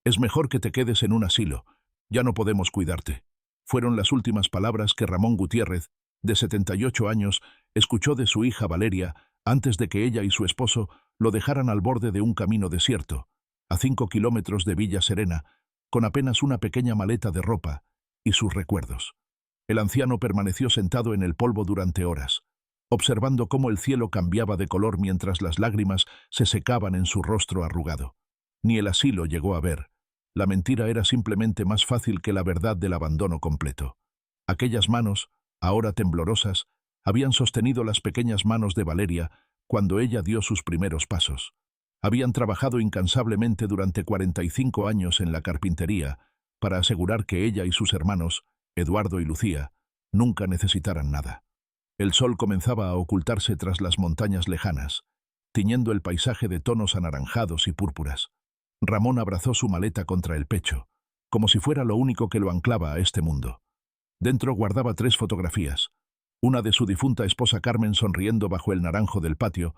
Es mejor que te quedes en un asilo. Ya no podemos cuidarte. Fueron las últimas palabras que Ramón Gutiérrez, de 78 años, escuchó de su hija Valeria antes de que ella y su esposo lo dejaran al borde de un camino desierto, a 5 kilómetros de Villa Serena, con apenas una pequeña maleta de ropa y sus recuerdos. El anciano permaneció sentado en el polvo durante horas, observando cómo el cielo cambiaba de color mientras las lágrimas se secaban en su rostro arrugado. Ni el asilo llegó a ver. La mentira era simplemente más fácil que la verdad del abandono completo. Aquellas manos, ahora temblorosas, habían sostenido las pequeñas manos de Valeria cuando ella dio sus primeros pasos. Habían trabajado incansablemente durante 45 años en la carpintería para asegurar que ella y sus hermanos, Eduardo y Lucía, nunca necesitaran nada. El sol comenzaba a ocultarse tras las montañas lejanas, tiñendo el paisaje de tonos anaranjados y púrpuras. Ramón abrazó su maleta contra el pecho, como si fuera lo único que lo anclaba a este mundo. Dentro guardaba 3 fotografías, una de su difunta esposa Carmen sonriendo bajo el naranjo del patio,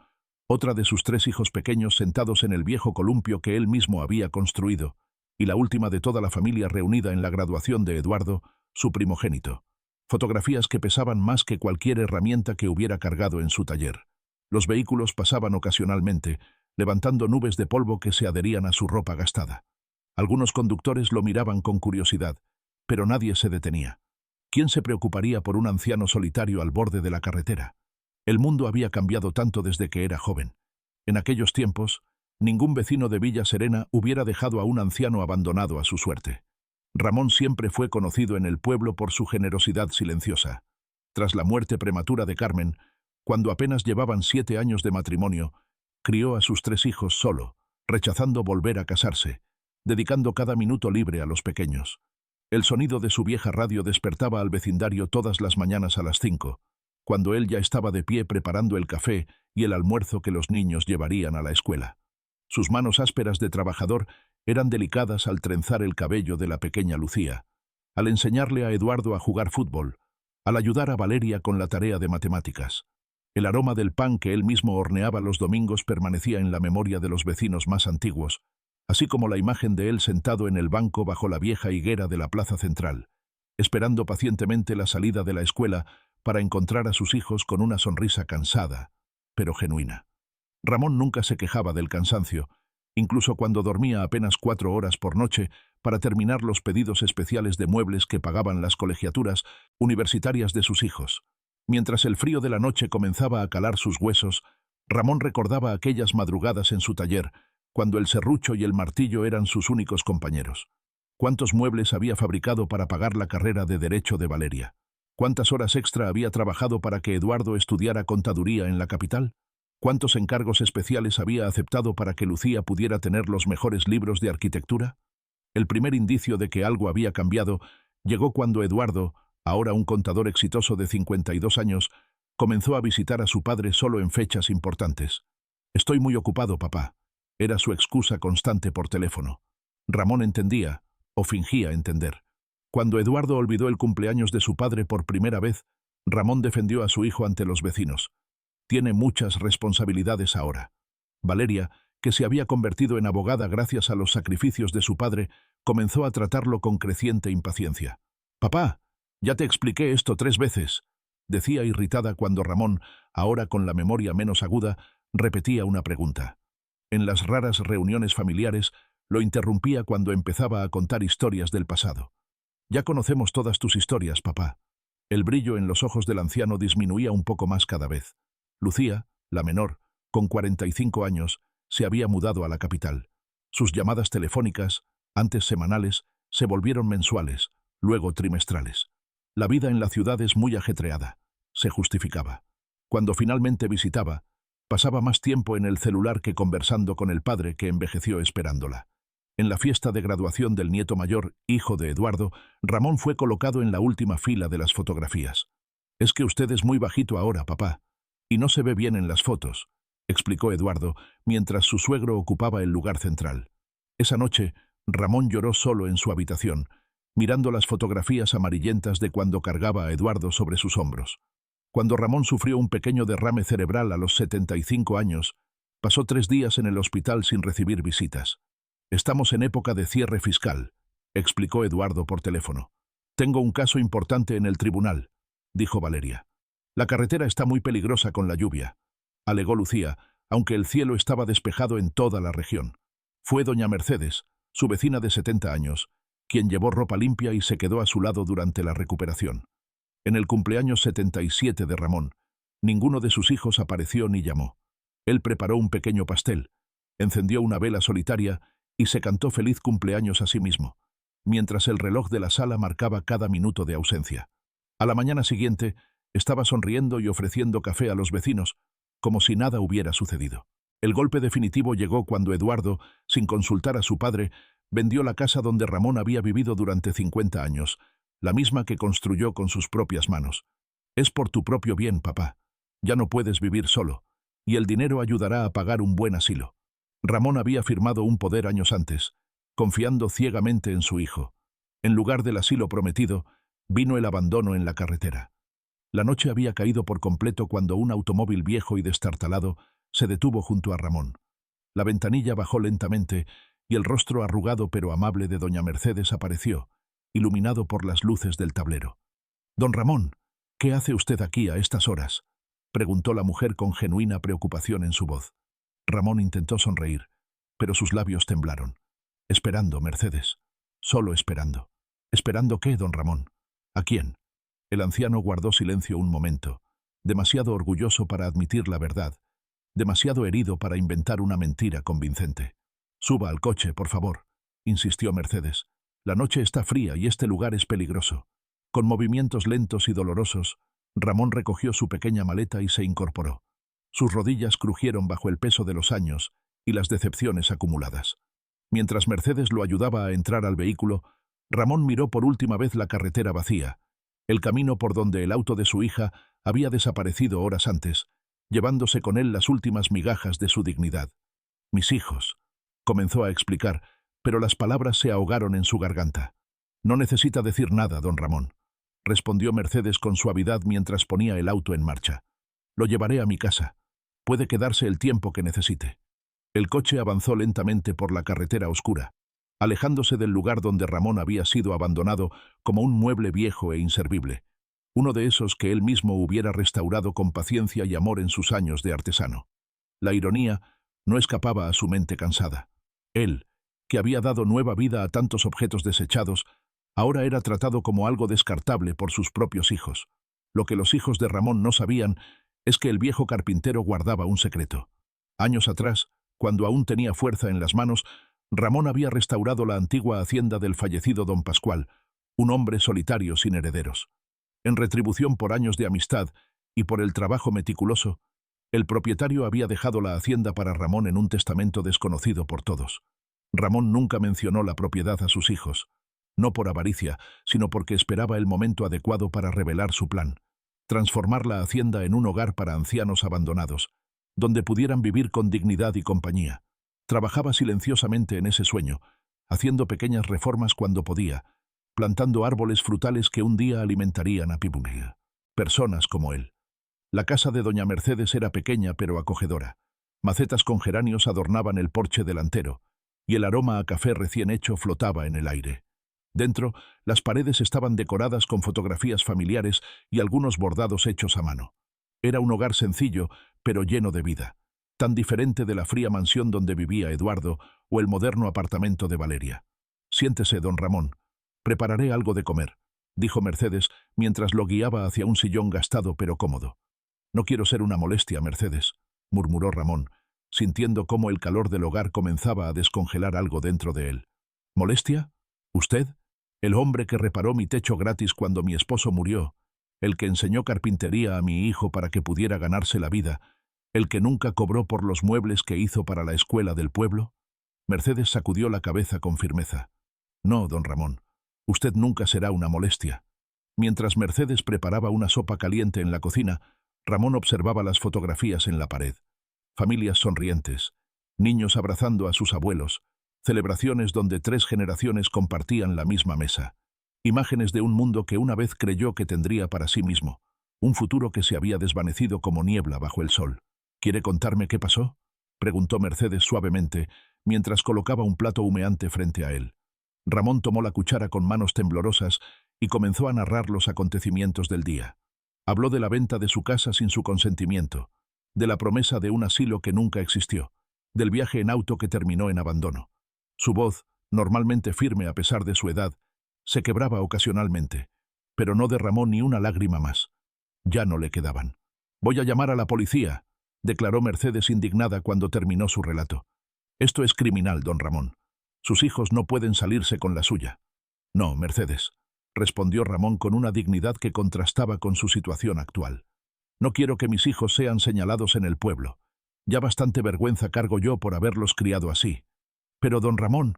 otra de sus 3 hijos pequeños sentados en el viejo columpio que él mismo había construido, y la última de toda la familia reunida en la graduación de Eduardo, su primogénito. Fotografías que pesaban más que cualquier herramienta que hubiera cargado en su taller. Los vehículos pasaban ocasionalmente, levantando nubes de polvo que se adherían a su ropa gastada. Algunos conductores lo miraban con curiosidad, pero nadie se detenía. ¿Quién se preocuparía por un anciano solitario al borde de la carretera? El mundo había cambiado tanto desde que era joven. En aquellos tiempos, ningún vecino de Villa Serena hubiera dejado a un anciano abandonado a su suerte. Ramón siempre fue conocido en el pueblo por su generosidad silenciosa. Tras la muerte prematura de Carmen, cuando apenas llevaban 7 años de matrimonio, crió a sus 3 hijos solo, rechazando volver a casarse, dedicando cada minuto libre a los pequeños. El sonido de su vieja radio despertaba al vecindario todas las mañanas a las 5, cuando él ya estaba de pie preparando el café y el almuerzo que los niños llevarían a la escuela. Sus manos ásperas de trabajador eran delicadas al trenzar el cabello de la pequeña Lucía, al enseñarle a Eduardo a jugar fútbol, al ayudar a Valeria con la tarea de matemáticas. El aroma del pan que él mismo horneaba los domingos permanecía en la memoria de los vecinos más antiguos, así como la imagen de él sentado en el banco bajo la vieja higuera de la plaza central, esperando pacientemente la salida de la escuela para encontrar a sus hijos con una sonrisa cansada, pero genuina. Ramón nunca se quejaba del cansancio, incluso cuando dormía apenas 4 horas por noche para terminar los pedidos especiales de muebles que pagaban las colegiaturas universitarias de sus hijos. Mientras el frío de la noche comenzaba a calar sus huesos, Ramón recordaba aquellas madrugadas en su taller, cuando el serrucho y el martillo eran sus únicos compañeros. ¿Cuántos muebles había fabricado para pagar la carrera de Derecho de Valeria? ¿Cuántas horas extra había trabajado para que Eduardo estudiara contaduría en la capital? ¿Cuántos encargos especiales había aceptado para que Lucía pudiera tener los mejores libros de arquitectura? El primer indicio de que algo había cambiado llegó cuando Eduardo, ahora un contador exitoso de 52 años, comenzó a visitar a su padre solo en fechas importantes. «Estoy muy ocupado, papá», era su excusa constante por teléfono. Ramón entendía, o fingía entender. Cuando Eduardo olvidó el cumpleaños de su padre por primera vez, Ramón defendió a su hijo ante los vecinos. «Tiene muchas responsabilidades ahora». Valeria, que se había convertido en abogada gracias a los sacrificios de su padre, comenzó a tratarlo con creciente impaciencia. «Papá, ya te expliqué esto 3 veces», decía irritada cuando Ramón, ahora con la memoria menos aguda, repetía una pregunta. En las raras reuniones familiares, lo interrumpía cuando empezaba a contar historias del pasado. «Ya conocemos todas tus historias, papá». El brillo en los ojos del anciano disminuía un poco más cada vez. Lucía, la menor, con 45 años, se había mudado a la capital. Sus llamadas telefónicas, antes semanales, se volvieron mensuales, luego trimestrales. La vida en la ciudad es muy ajetreada, se justificaba. Cuando finalmente visitaba, pasaba más tiempo en el celular que conversando con el padre que envejeció esperándola. En la fiesta de graduación del nieto mayor, hijo de Eduardo, Ramón fue colocado en la última fila de las fotografías. «Es que usted es muy bajito ahora, papá, y no se ve bien en las fotos», explicó Eduardo, mientras su suegro ocupaba el lugar central. Esa noche, Ramón lloró solo en su habitación, mirando las fotografías amarillentas de cuando cargaba a Eduardo sobre sus hombros. Cuando Ramón sufrió un pequeño derrame cerebral a los 75 años, pasó 3 días en el hospital sin recibir visitas. Estamos en época de cierre fiscal, explicó Eduardo por teléfono. Tengo un caso importante en el tribunal, dijo Valeria. La carretera está muy peligrosa con la lluvia, alegó Lucía, aunque el cielo estaba despejado en toda la región. Fue doña Mercedes, su vecina de 70 años, quien llevó ropa limpia y se quedó a su lado durante la recuperación. En el cumpleaños 77 de Ramón, ninguno de sus hijos apareció ni llamó. Él preparó un pequeño pastel, encendió una vela solitaria y se cantó feliz cumpleaños a sí mismo, mientras el reloj de la sala marcaba cada minuto de ausencia. A la mañana siguiente, estaba sonriendo y ofreciendo café a los vecinos, como si nada hubiera sucedido. El golpe definitivo llegó cuando Eduardo, sin consultar a su padre, vendió la casa donde Ramón había vivido durante 50 años, la misma que construyó con sus propias manos. Es por tu propio bien, papá. Ya no puedes vivir solo, y el dinero ayudará a pagar un buen asilo. Ramón había firmado un poder años antes, confiando ciegamente en su hijo. En lugar del asilo prometido, vino el abandono en la carretera. La noche había caído por completo cuando un automóvil viejo y destartalado se detuvo junto a Ramón. La ventanilla bajó lentamente y el rostro arrugado pero amable de doña Mercedes apareció, iluminado por las luces del tablero. «Don Ramón, ¿qué hace usted aquí a estas horas?», preguntó la mujer con genuina preocupación en su voz. Ramón intentó sonreír, pero sus labios temblaron. «Esperando, Mercedes. Solo esperando». «¿Esperando qué, don Ramón? ¿A quién?». El anciano guardó silencio un momento, demasiado orgulloso para admitir la verdad, demasiado herido para inventar una mentira convincente. «Suba al coche, por favor», insistió Mercedes. «La noche está fría y este lugar es peligroso». Con movimientos lentos y dolorosos, Ramón recogió su pequeña maleta y se incorporó. Sus rodillas crujieron bajo el peso de los años y las decepciones acumuladas. Mientras Mercedes lo ayudaba a entrar al vehículo, Ramón miró por última vez la carretera vacía, el camino por donde el auto de su hija había desaparecido horas antes, llevándose con él las últimas migajas de su dignidad. «Mis hijos», comenzó a explicar, pero las palabras se ahogaron en su garganta. «No necesita decir nada, don Ramón», respondió Mercedes con suavidad mientras ponía el auto en marcha. «Lo llevaré a mi casa. Puede quedarse el tiempo que necesite». El coche avanzó lentamente por la carretera oscura, alejándose del lugar donde Ramón había sido abandonado como un mueble viejo e inservible, uno de esos que él mismo hubiera restaurado con paciencia y amor en sus años de artesano. La ironía no escapaba a su mente cansada. Él, que había dado nueva vida a tantos objetos desechados, ahora era tratado como algo descartable por sus propios hijos. Lo que los hijos de Ramón no sabían es que el viejo carpintero guardaba un secreto. Años atrás, cuando aún tenía fuerza en las manos, Ramón había restaurado la antigua hacienda del fallecido don Pascual, un hombre solitario sin herederos. En retribución por años de amistad y por el trabajo meticuloso, el propietario había dejado la hacienda para Ramón en un testamento desconocido por todos. Ramón nunca mencionó la propiedad a sus hijos, no por avaricia, sino porque esperaba el momento adecuado para revelar su plan: transformar la hacienda en un hogar para ancianos abandonados, donde pudieran vivir con dignidad y compañía. Trabajaba silenciosamente en ese sueño, haciendo pequeñas reformas cuando podía, plantando árboles frutales que un día alimentarían a Pibunia. Personas como él. La casa de doña Mercedes era pequeña pero acogedora. Macetas con geranios adornaban el porche delantero, y el aroma a café recién hecho flotaba en el aire. Dentro, las paredes estaban decoradas con fotografías familiares y algunos bordados hechos a mano. Era un hogar sencillo, pero lleno de vida, tan diferente de la fría mansión donde vivía Eduardo o el moderno apartamento de Valeria. «Siéntese, don Ramón. Prepararé algo de comer», dijo Mercedes mientras lo guiaba hacia un sillón gastado pero cómodo. «No quiero ser una molestia, Mercedes», murmuró Ramón, sintiendo cómo el calor del hogar comenzaba a descongelar algo dentro de él. «¿Molestia? ¿Usted? El hombre que reparó mi techo gratis cuando mi esposo murió, el que enseñó carpintería a mi hijo para que pudiera ganarse la vida, el que nunca cobró por los muebles que hizo para la escuela del pueblo». Mercedes sacudió la cabeza con firmeza. «No, don Ramón, usted nunca será una molestia». Mientras Mercedes preparaba una sopa caliente en la cocina, Ramón observaba las fotografías en la pared. Familias sonrientes, niños abrazando a sus abuelos, celebraciones donde 3 generaciones compartían la misma mesa. Imágenes de un mundo que una vez creyó que tendría para sí mismo, un futuro que se había desvanecido como niebla bajo el sol. «¿Quiere contarme qué pasó?», preguntó Mercedes suavemente, mientras colocaba un plato humeante frente a él. Ramón tomó la cuchara con manos temblorosas y comenzó a narrar los acontecimientos del día. Habló de la venta de su casa sin su consentimiento, de la promesa de un asilo que nunca existió, del viaje en auto que terminó en abandono. Su voz, normalmente firme a pesar de su edad, se quebraba ocasionalmente, pero no derramó ni una lágrima más. Ya no le quedaban. «Voy a llamar a la policía», declaró Mercedes indignada cuando terminó su relato. «Esto es criminal, don Ramón. Sus hijos no pueden salirse con la suya». «No, Mercedes», respondió Ramón con una dignidad que contrastaba con su situación actual. «No quiero que mis hijos sean señalados en el pueblo. Ya bastante vergüenza cargo yo por haberlos criado así. Pero, don Ramón,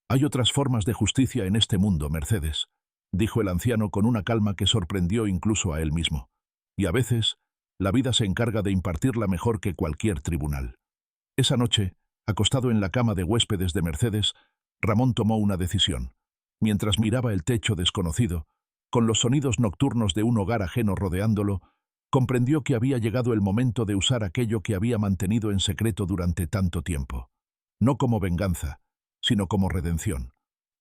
hay otras formas de justicia en este mundo, Mercedes», dijo el anciano con una calma que sorprendió incluso a él mismo. «Y a veces, la vida se encarga de impartirla mejor que cualquier tribunal». Esa noche, acostado en la cama de huéspedes de Mercedes, Ramón tomó una decisión. Mientras miraba el techo desconocido, con los sonidos nocturnos de un hogar ajeno rodeándolo, comprendió que había llegado el momento de usar aquello que había mantenido en secreto durante tanto tiempo. No como venganza, sino como redención.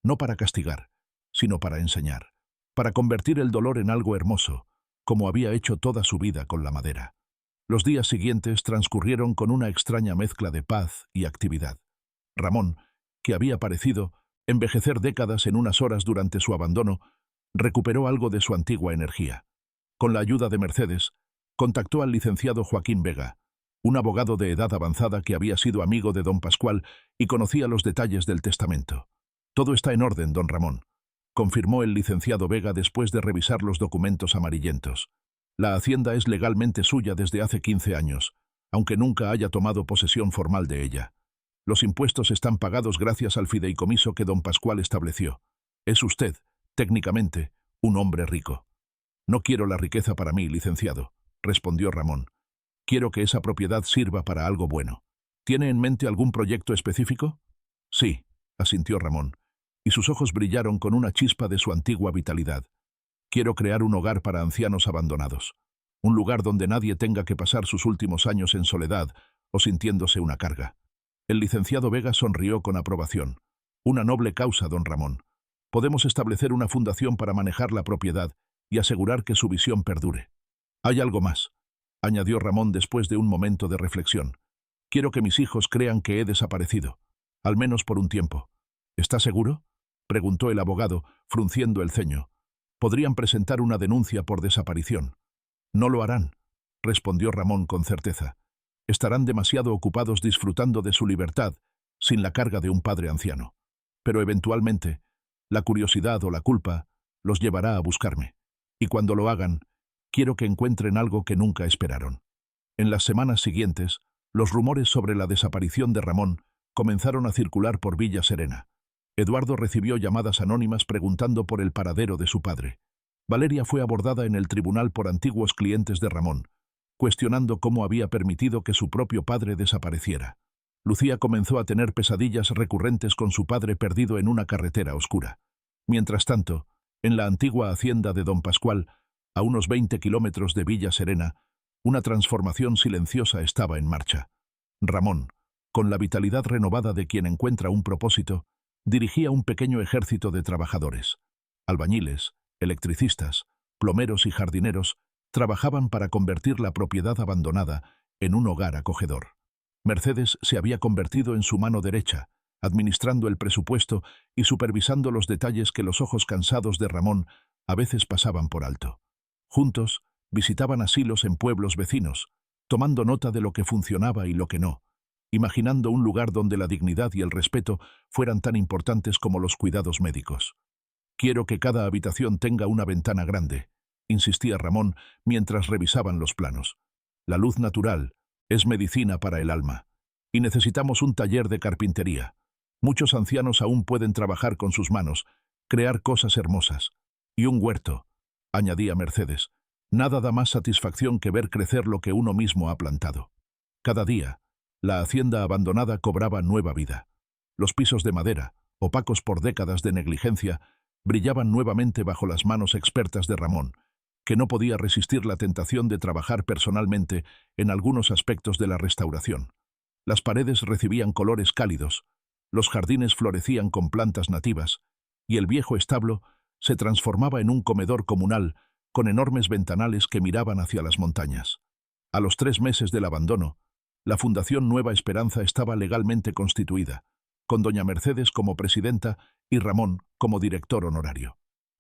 No para castigar, sino para enseñar. Para convertir el dolor en algo hermoso, como había hecho toda su vida con la madera. Los días siguientes transcurrieron con una extraña mezcla de paz y actividad. Ramón, que había parecido envejecer décadas en unas horas durante su abandono, recuperó algo de su antigua energía. Con la ayuda de Mercedes, contactó al licenciado Joaquín Vega, un abogado de edad avanzada que había sido amigo de don Pascual y conocía los detalles del testamento. «Todo está en orden, don Ramón», confirmó el licenciado Vega después de revisar los documentos amarillentos. «La hacienda es legalmente suya desde hace 15 años, aunque nunca haya tomado posesión formal de ella. Los impuestos están pagados gracias al fideicomiso que don Pascual estableció. Es usted, técnicamente, un hombre rico». «No quiero la riqueza para mí, licenciado», respondió Ramón. «Quiero que esa propiedad sirva para algo bueno. ¿Tiene en mente algún proyecto específico?» «Sí», asintió Ramón, y sus ojos brillaron con una chispa de su antigua vitalidad. «Quiero crear un hogar para ancianos abandonados. Un lugar donde nadie tenga que pasar sus últimos años en soledad o sintiéndose una carga». El licenciado Vega sonrió con aprobación. «Una noble causa, don Ramón. Podemos establecer una fundación para manejar la propiedad y asegurar que su visión perdure. Hay algo más», añadió Ramón después de un momento de reflexión. «Quiero que mis hijos crean que he desaparecido, al menos por un tiempo». «¿Está seguro?», preguntó el abogado, frunciendo el ceño. «Podrían presentar una denuncia por desaparición». «No lo harán», respondió Ramón con certeza. «Estarán demasiado ocupados disfrutando de su libertad, sin la carga de un padre anciano. Pero eventualmente, la curiosidad o la culpa los llevará a buscarme. Y cuando lo hagan, quiero que encuentren algo que nunca esperaron». En las semanas siguientes, los rumores sobre la desaparición de Ramón comenzaron a circular por Villa Serena. Eduardo recibió llamadas anónimas preguntando por el paradero de su padre. Valeria fue abordada en el tribunal por antiguos clientes de Ramón, cuestionando cómo había permitido que su propio padre desapareciera. Lucía comenzó a tener pesadillas recurrentes con su padre perdido en una carretera oscura. Mientras tanto, en la antigua hacienda de don Pascual, a unos 20 kilómetros de Villa Serena, una transformación silenciosa estaba en marcha. Ramón, con la vitalidad renovada de quien encuentra un propósito, dirigía un pequeño ejército de trabajadores. Albañiles, electricistas, plomeros y jardineros trabajaban para convertir la propiedad abandonada en un hogar acogedor. Mercedes se había convertido en su mano derecha, administrando el presupuesto y supervisando los detalles que los ojos cansados de Ramón a veces pasaban por alto. Juntos, visitaban asilos en pueblos vecinos, tomando nota de lo que funcionaba y lo que no, imaginando un lugar donde la dignidad y el respeto fueran tan importantes como los cuidados médicos. «Quiero que cada habitación tenga una ventana grande», insistía Ramón mientras revisaban los planos. «La luz natural es medicina para el alma. Y necesitamos un taller de carpintería. Muchos ancianos aún pueden trabajar con sus manos, crear cosas hermosas. Y un huerto», añadía Mercedes. «Nada da más satisfacción que ver crecer lo que uno mismo ha plantado». Cada día, la hacienda abandonada cobraba nueva vida. Los pisos de madera, opacos por décadas de negligencia, brillaban nuevamente bajo las manos expertas de Ramón, que no podía resistir la tentación de trabajar personalmente en algunos aspectos de la restauración. Las paredes recibían colores cálidos, Los jardines florecían con plantas nativas, y el viejo establo se transformaba en un comedor comunal con enormes ventanales que miraban hacia las montañas. A los 3 meses del abandono, la Fundación Nueva Esperanza estaba legalmente constituida, con doña Mercedes como presidenta y Ramón como director honorario.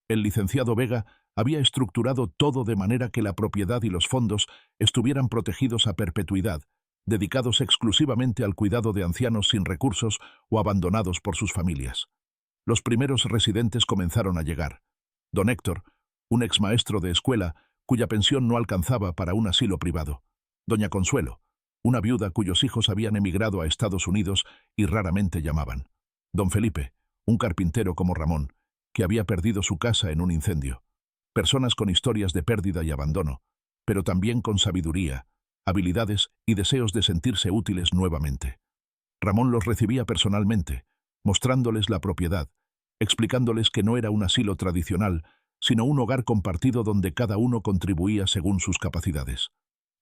El licenciado Vega había estructurado todo de manera que la propiedad y los fondos estuvieran protegidos a perpetuidad, dedicados exclusivamente al cuidado de ancianos sin recursos o abandonados por sus familias. Los primeros residentes comenzaron a llegar. Don Héctor, un exmaestro de escuela cuya pensión no alcanzaba para un asilo privado. Doña Consuelo, una viuda cuyos hijos habían emigrado a Estados Unidos y raramente llamaban. Don Felipe, un carpintero como Ramón, que había perdido su casa en un incendio. Personas con historias de pérdida y abandono, pero también con sabiduría, habilidades y deseos de sentirse útiles nuevamente. Ramón los recibía personalmente, mostrándoles la propiedad, explicándoles que no era un asilo tradicional, sino un hogar compartido donde cada uno contribuía según sus capacidades.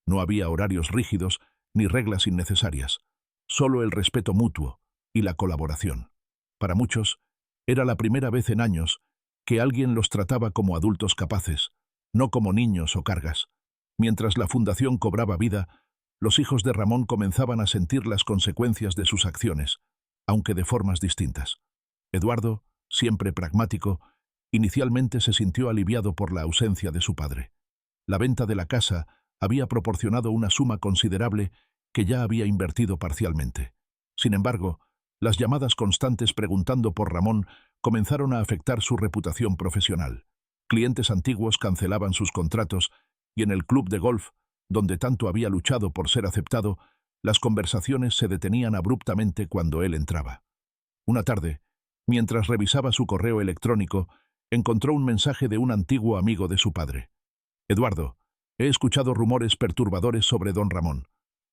No había horarios rígidos ni reglas innecesarias, solo el respeto mutuo y la colaboración. Para muchos, era la primera vez en años que alguien los trataba como adultos capaces, no como niños o cargas. Mientras la fundación cobraba vida, los hijos de Ramón comenzaban a sentir las consecuencias de sus acciones, aunque de formas distintas. Eduardo, siempre pragmático, inicialmente se sintió aliviado por la ausencia de su padre. La venta de la casa había proporcionado una suma considerable que ya había invertido parcialmente. Sin embargo, las llamadas constantes preguntando por Ramón comenzaron a afectar su reputación profesional. Clientes antiguos cancelaban sus contratos y en el club de golf, donde tanto había luchado por ser aceptado, las conversaciones se detenían abruptamente cuando él entraba. Una tarde, mientras revisaba su correo electrónico, encontró un mensaje de un antiguo amigo de su padre. Eduardo, he escuchado rumores perturbadores sobre don Ramón.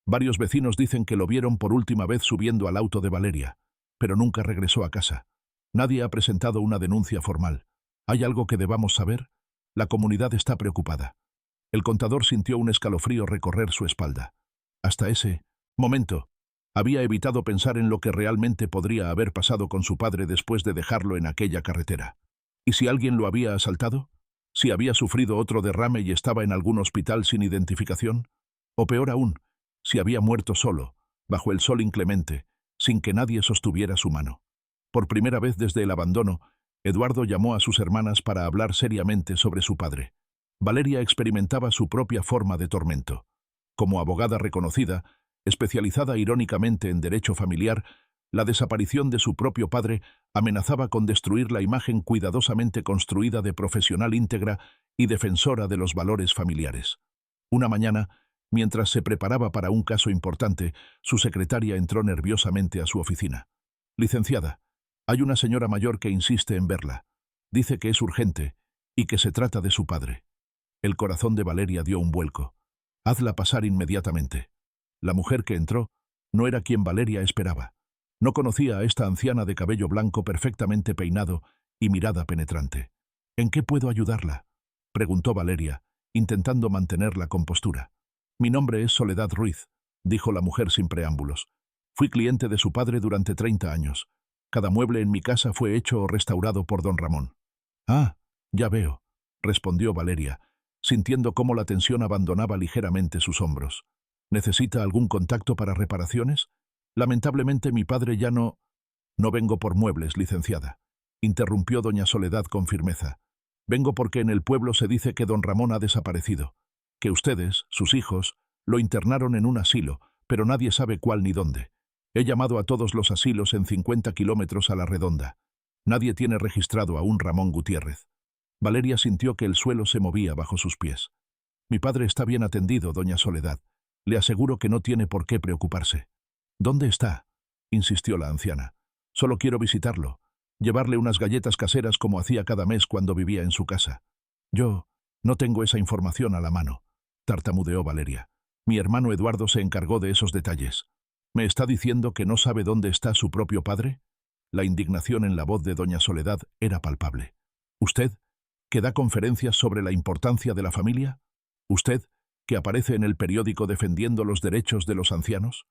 Varios vecinos dicen que lo vieron por última vez subiendo al auto de Valeria, pero nunca regresó a casa. Nadie ha presentado una denuncia formal. ¿Hay algo que debamos saber? La comunidad está preocupada. El contador sintió un escalofrío recorrer su espalda. Hasta ese momento, había evitado pensar en lo que realmente podría haber pasado con su padre después de dejarlo en aquella carretera. ¿Y si alguien lo había asaltado? ¿Si había sufrido otro derrame y estaba en algún hospital sin identificación? O peor aún, si había muerto solo, bajo el sol inclemente, sin que nadie sostuviera su mano. Por primera vez desde el abandono, Eduardo llamó a sus hermanas para hablar seriamente sobre su padre. Valeria experimentaba su propia forma de tormento. Como abogada reconocida, especializada irónicamente en derecho familiar, la desaparición de su propio padre amenazaba con destruir la imagen cuidadosamente construida de profesional íntegra y defensora de los valores familiares. Una mañana, mientras se preparaba para un caso importante, su secretaria entró nerviosamente a su oficina. «Licenciada, hay una señora mayor que insiste en verla. Dice que es urgente y que se trata de su padre». El corazón de Valeria dio un vuelco. «Hazla pasar inmediatamente». La mujer que entró no era quien Valeria esperaba. No conocía a esta anciana de cabello blanco perfectamente peinado y mirada penetrante. «¿En qué puedo ayudarla?», preguntó Valeria, intentando mantener la compostura. «Mi nombre es Soledad Ruiz», dijo la mujer sin preámbulos. «Fui cliente de su padre durante 30 años. Cada mueble en mi casa fue hecho o restaurado por don Ramón». «Ah, ya veo», respondió Valeria, sintiendo cómo la tensión abandonaba ligeramente sus hombros. «¿Necesita algún contacto para reparaciones? Lamentablemente mi padre ya no...». «No vengo por muebles, licenciada», interrumpió doña Soledad con firmeza. «Vengo porque en el pueblo se dice que don Ramón ha desaparecido, que ustedes, sus hijos, lo internaron en un asilo, pero nadie sabe cuál ni dónde. He llamado a todos los asilos en 50 kilómetros a la redonda. Nadie tiene registrado a un Ramón Gutiérrez». Valeria sintió que el suelo se movía bajo sus pies. «Mi padre está bien atendido, doña Soledad. Le aseguro que no tiene por qué preocuparse». «¿Dónde está?», insistió la anciana. «Solo quiero visitarlo, llevarle unas galletas caseras como hacía cada mes cuando vivía en su casa». «Yo no tengo esa información a la mano», tartamudeó Valeria. «Mi hermano Eduardo se encargó de esos detalles». «¿Me está diciendo que no sabe dónde está su propio padre?». La indignación en la voz de doña Soledad era palpable. «¿Usted, que da conferencias sobre la importancia de la familia? ¿Usted, que aparece en el periódico defendiendo los derechos de los ancianos?».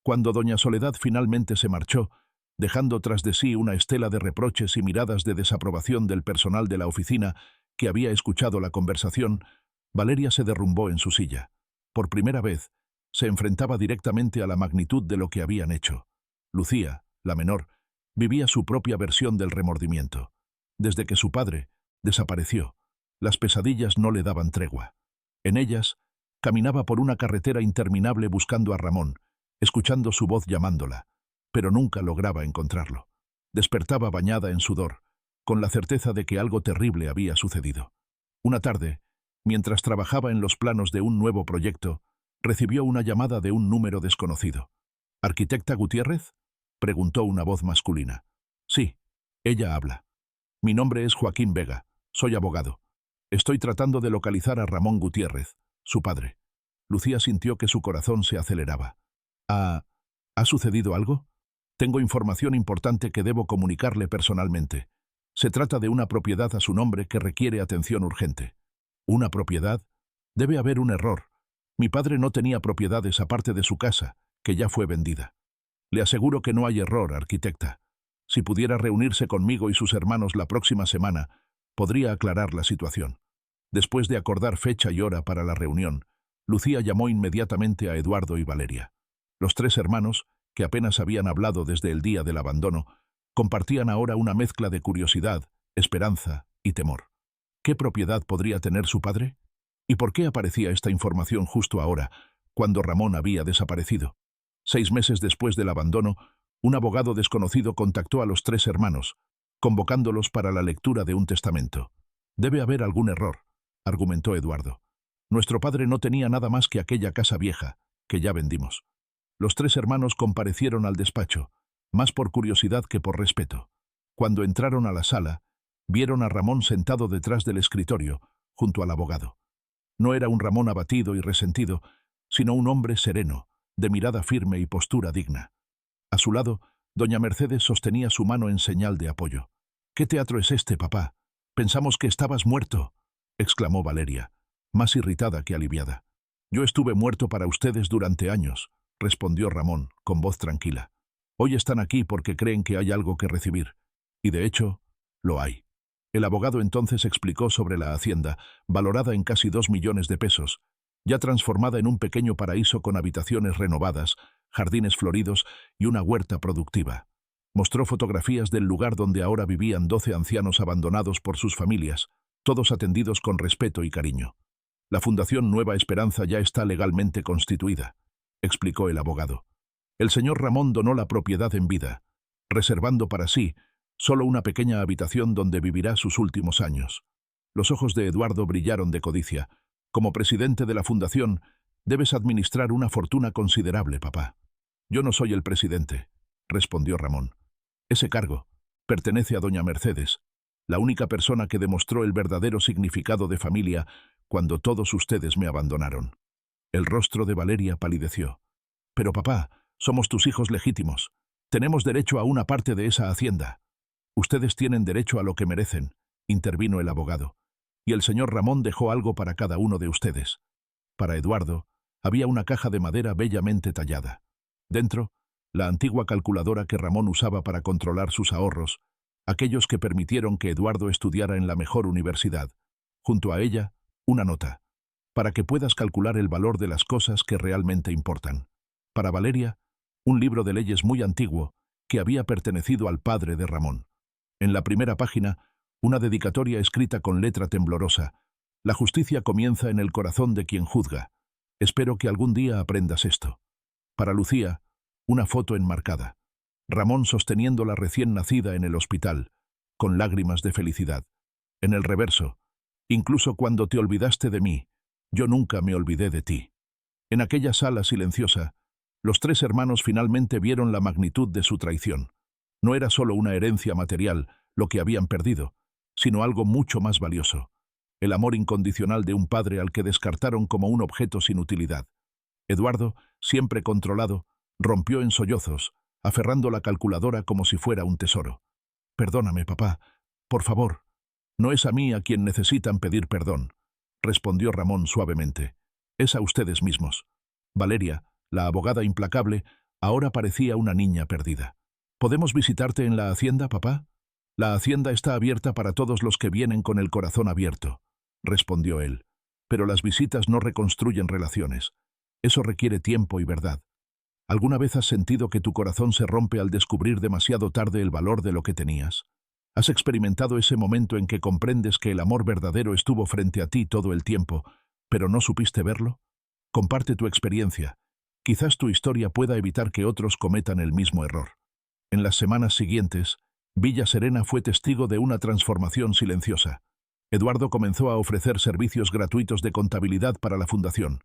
Cuando doña Soledad finalmente se marchó, dejando tras de sí una estela de reproches y miradas de desaprobación del personal de la oficina que había escuchado la conversación. Valeria se derrumbó en su silla. Por primera vez, se enfrentaba directamente a la magnitud de lo que habían hecho. Lucía, la menor, vivía su propia versión del remordimiento. Desde que su padre desapareció, las pesadillas no le daban tregua. En ellas, caminaba por una carretera interminable buscando a Ramón, escuchando su voz llamándola, pero nunca lograba encontrarlo. Despertaba bañada en sudor, con la certeza de que algo terrible había sucedido. Una tarde, mientras trabajaba en los planos de un nuevo proyecto, recibió una llamada de un número desconocido. ¿Arquitecta Gutiérrez?, preguntó una voz masculina. Sí, ella habla. Mi nombre es Joaquín Vega, soy abogado. Estoy tratando de localizar a Ramón Gutiérrez, su padre. Lucía sintió que su corazón se aceleraba. ¿Ha sucedido algo? Tengo información importante que debo comunicarle personalmente. Se trata de una propiedad a su nombre que requiere atención urgente. ¿Una propiedad? Debe haber un error. Mi padre no tenía propiedades aparte de su casa, que ya fue vendida. Le aseguro que no hay error, arquitecta. Si pudiera reunirse conmigo y sus hermanos la próxima semana, podría aclarar la situación. Después de acordar fecha y hora para la reunión, Lucía llamó inmediatamente a Eduardo y Valeria. Los tres hermanos, que apenas habían hablado desde el día del abandono, compartían ahora una mezcla de curiosidad, esperanza y temor. ¿Qué propiedad podría tener su padre? ¿Y por qué aparecía esta información justo ahora, cuando Ramón había desaparecido? 6 meses después del abandono, un abogado desconocido contactó a los tres hermanos, convocándolos para la lectura de un testamento. Debe haber algún error, argumentó Eduardo. Nuestro padre no tenía nada más que aquella casa vieja, que ya vendimos. Los tres hermanos comparecieron al despacho, más por curiosidad que por respeto. Cuando entraron a la sala, vieron a Ramón sentado detrás del escritorio, junto al abogado. No era un Ramón abatido y resentido, sino un hombre sereno, de mirada firme y postura digna. A su lado, doña Mercedes sostenía su mano en señal de apoyo. «¿Qué teatro es este, papá? Pensamos que estabas muerto», exclamó Valeria, más irritada que aliviada. «Yo estuve muerto para ustedes durante años», respondió Ramón, con voz tranquila. «Hoy están aquí porque creen que hay algo que recibir. Y de hecho, lo hay». El abogado entonces explicó sobre la hacienda, valorada en casi 2 millones de pesos, ya transformada en un pequeño paraíso con habitaciones renovadas, jardines floridos y una huerta productiva. Mostró fotografías del lugar donde ahora vivían 12 ancianos abandonados por sus familias, todos atendidos con respeto y cariño. «La Fundación Nueva Esperanza ya está legalmente constituida», explicó el abogado. «El señor Ramón donó la propiedad en vida, reservando para sí solo una pequeña habitación donde vivirá sus últimos años». Los ojos de Eduardo brillaron de codicia. «Como presidente de la Fundación, debes administrar una fortuna considerable, papá». «Yo no soy el presidente», respondió Ramón. «Ese cargo pertenece a doña Mercedes, la única persona que demostró el verdadero significado de familia cuando todos ustedes me abandonaron». El rostro de Valeria palideció. «Pero papá, somos tus hijos legítimos. Tenemos derecho a una parte de esa hacienda». «Ustedes tienen derecho a lo que merecen», intervino el abogado. «Y el señor Ramón dejó algo para cada uno de ustedes». Para Eduardo, había una caja de madera bellamente tallada. Dentro, la antigua calculadora que Ramón usaba para controlar sus ahorros, aquellos que permitieron que Eduardo estudiara en la mejor universidad. Junto a ella, una nota, para que puedas calcular el valor de las cosas que realmente importan. Para Valeria, un libro de leyes muy antiguo que había pertenecido al padre de Ramón. En la primera página, una dedicatoria escrita con letra temblorosa. «La justicia comienza en el corazón de quien juzga. Espero que algún día aprendas esto». Para Lucía, una foto enmarcada. Ramón sosteniéndola recién nacida en el hospital, con lágrimas de felicidad. En el reverso, «Incluso cuando te olvidaste de mí, yo nunca me olvidé de ti». En aquella sala silenciosa, los tres hermanos finalmente vieron la magnitud de su traición. No era solo una herencia material lo que habían perdido, sino algo mucho más valioso. El amor incondicional de un padre al que descartaron como un objeto sin utilidad. Eduardo, siempre controlado, rompió en sollozos, aferrando la calculadora como si fuera un tesoro. «Perdóname, papá. Por favor». «No es a mí a quien necesitan pedir perdón», respondió Ramón suavemente. «Es a ustedes mismos». Valeria, la abogada implacable, ahora parecía una niña perdida. ¿Podemos visitarte en la hacienda, papá? La hacienda está abierta para todos los que vienen con el corazón abierto, respondió él. Pero las visitas no reconstruyen relaciones. Eso requiere tiempo y verdad. ¿Alguna vez has sentido que tu corazón se rompe al descubrir demasiado tarde el valor de lo que tenías? ¿Has experimentado ese momento en que comprendes que el amor verdadero estuvo frente a ti todo el tiempo, pero no supiste verlo? Comparte tu experiencia. Quizás tu historia pueda evitar que otros cometan el mismo error. En las semanas siguientes, Villa Serena fue testigo de una transformación silenciosa. Eduardo comenzó a ofrecer servicios gratuitos de contabilidad para la fundación.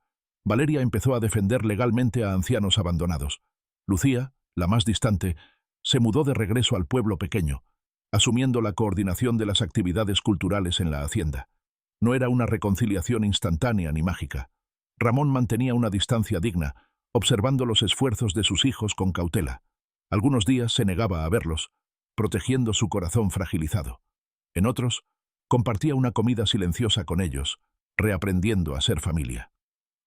Valeria empezó a defender legalmente a ancianos abandonados. Lucía, la más distante, se mudó de regreso al pueblo pequeño, asumiendo la coordinación de las actividades culturales en la hacienda. No era una reconciliación instantánea ni mágica. Ramón mantenía una distancia digna, observando los esfuerzos de sus hijos con cautela. Algunos días se negaba a verlos, protegiendo su corazón fragilizado. En otros, compartía una comida silenciosa con ellos, reaprendiendo a ser familia.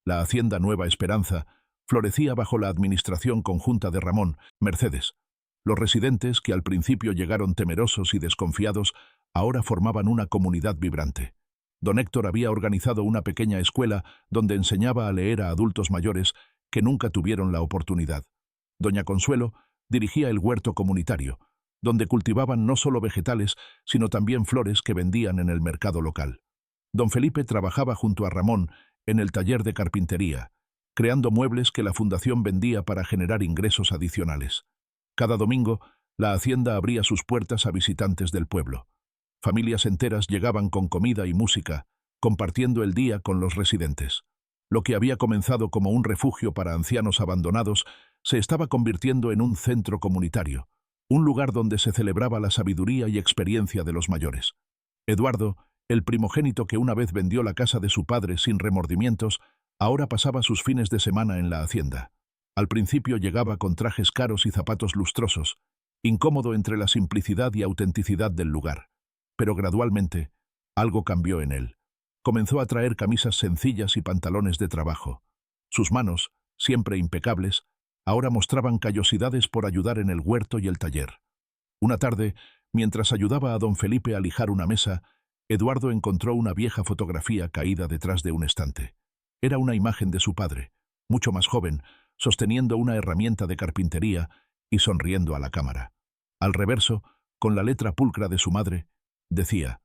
La hacienda Nueva Esperanza florecía bajo la administración conjunta de Ramón, Mercedes. Los residentes, que al principio llegaron temerosos y desconfiados, ahora formaban una comunidad vibrante. Don Héctor había organizado una pequeña escuela donde enseñaba a leer a adultos mayores que nunca tuvieron la oportunidad. Doña Consuelo dirigía el huerto comunitario, donde cultivaban no solo vegetales, sino también flores que vendían en el mercado local. Don Felipe trabajaba junto a Ramón en el taller de carpintería, creando muebles que la fundación vendía para generar ingresos adicionales. Cada domingo, la hacienda abría sus puertas a visitantes del pueblo. Familias enteras llegaban con comida y música, compartiendo el día con los residentes. Lo que había comenzado como un refugio para ancianos abandonados se estaba convirtiendo en un centro comunitario, un lugar donde se celebraba la sabiduría y experiencia de los mayores. Eduardo, el primogénito que una vez vendió la casa de su padre sin remordimientos, ahora pasaba sus fines de semana en la hacienda. Al principio llegaba con trajes caros y zapatos lustrosos, incómodo entre la simplicidad y autenticidad del lugar. Pero gradualmente, algo cambió en él. Comenzó a traer camisas sencillas y pantalones de trabajo. Sus manos, siempre impecables, ahora mostraban callosidades por ayudar en el huerto y el taller. Una tarde, mientras ayudaba a don Felipe a lijar una mesa, Eduardo encontró una vieja fotografía caída detrás de un estante. Era una imagen de su padre, mucho más joven, sosteniendo una herramienta de carpintería y sonriendo a la cámara. Al reverso, con la letra pulcra de su madre, decía: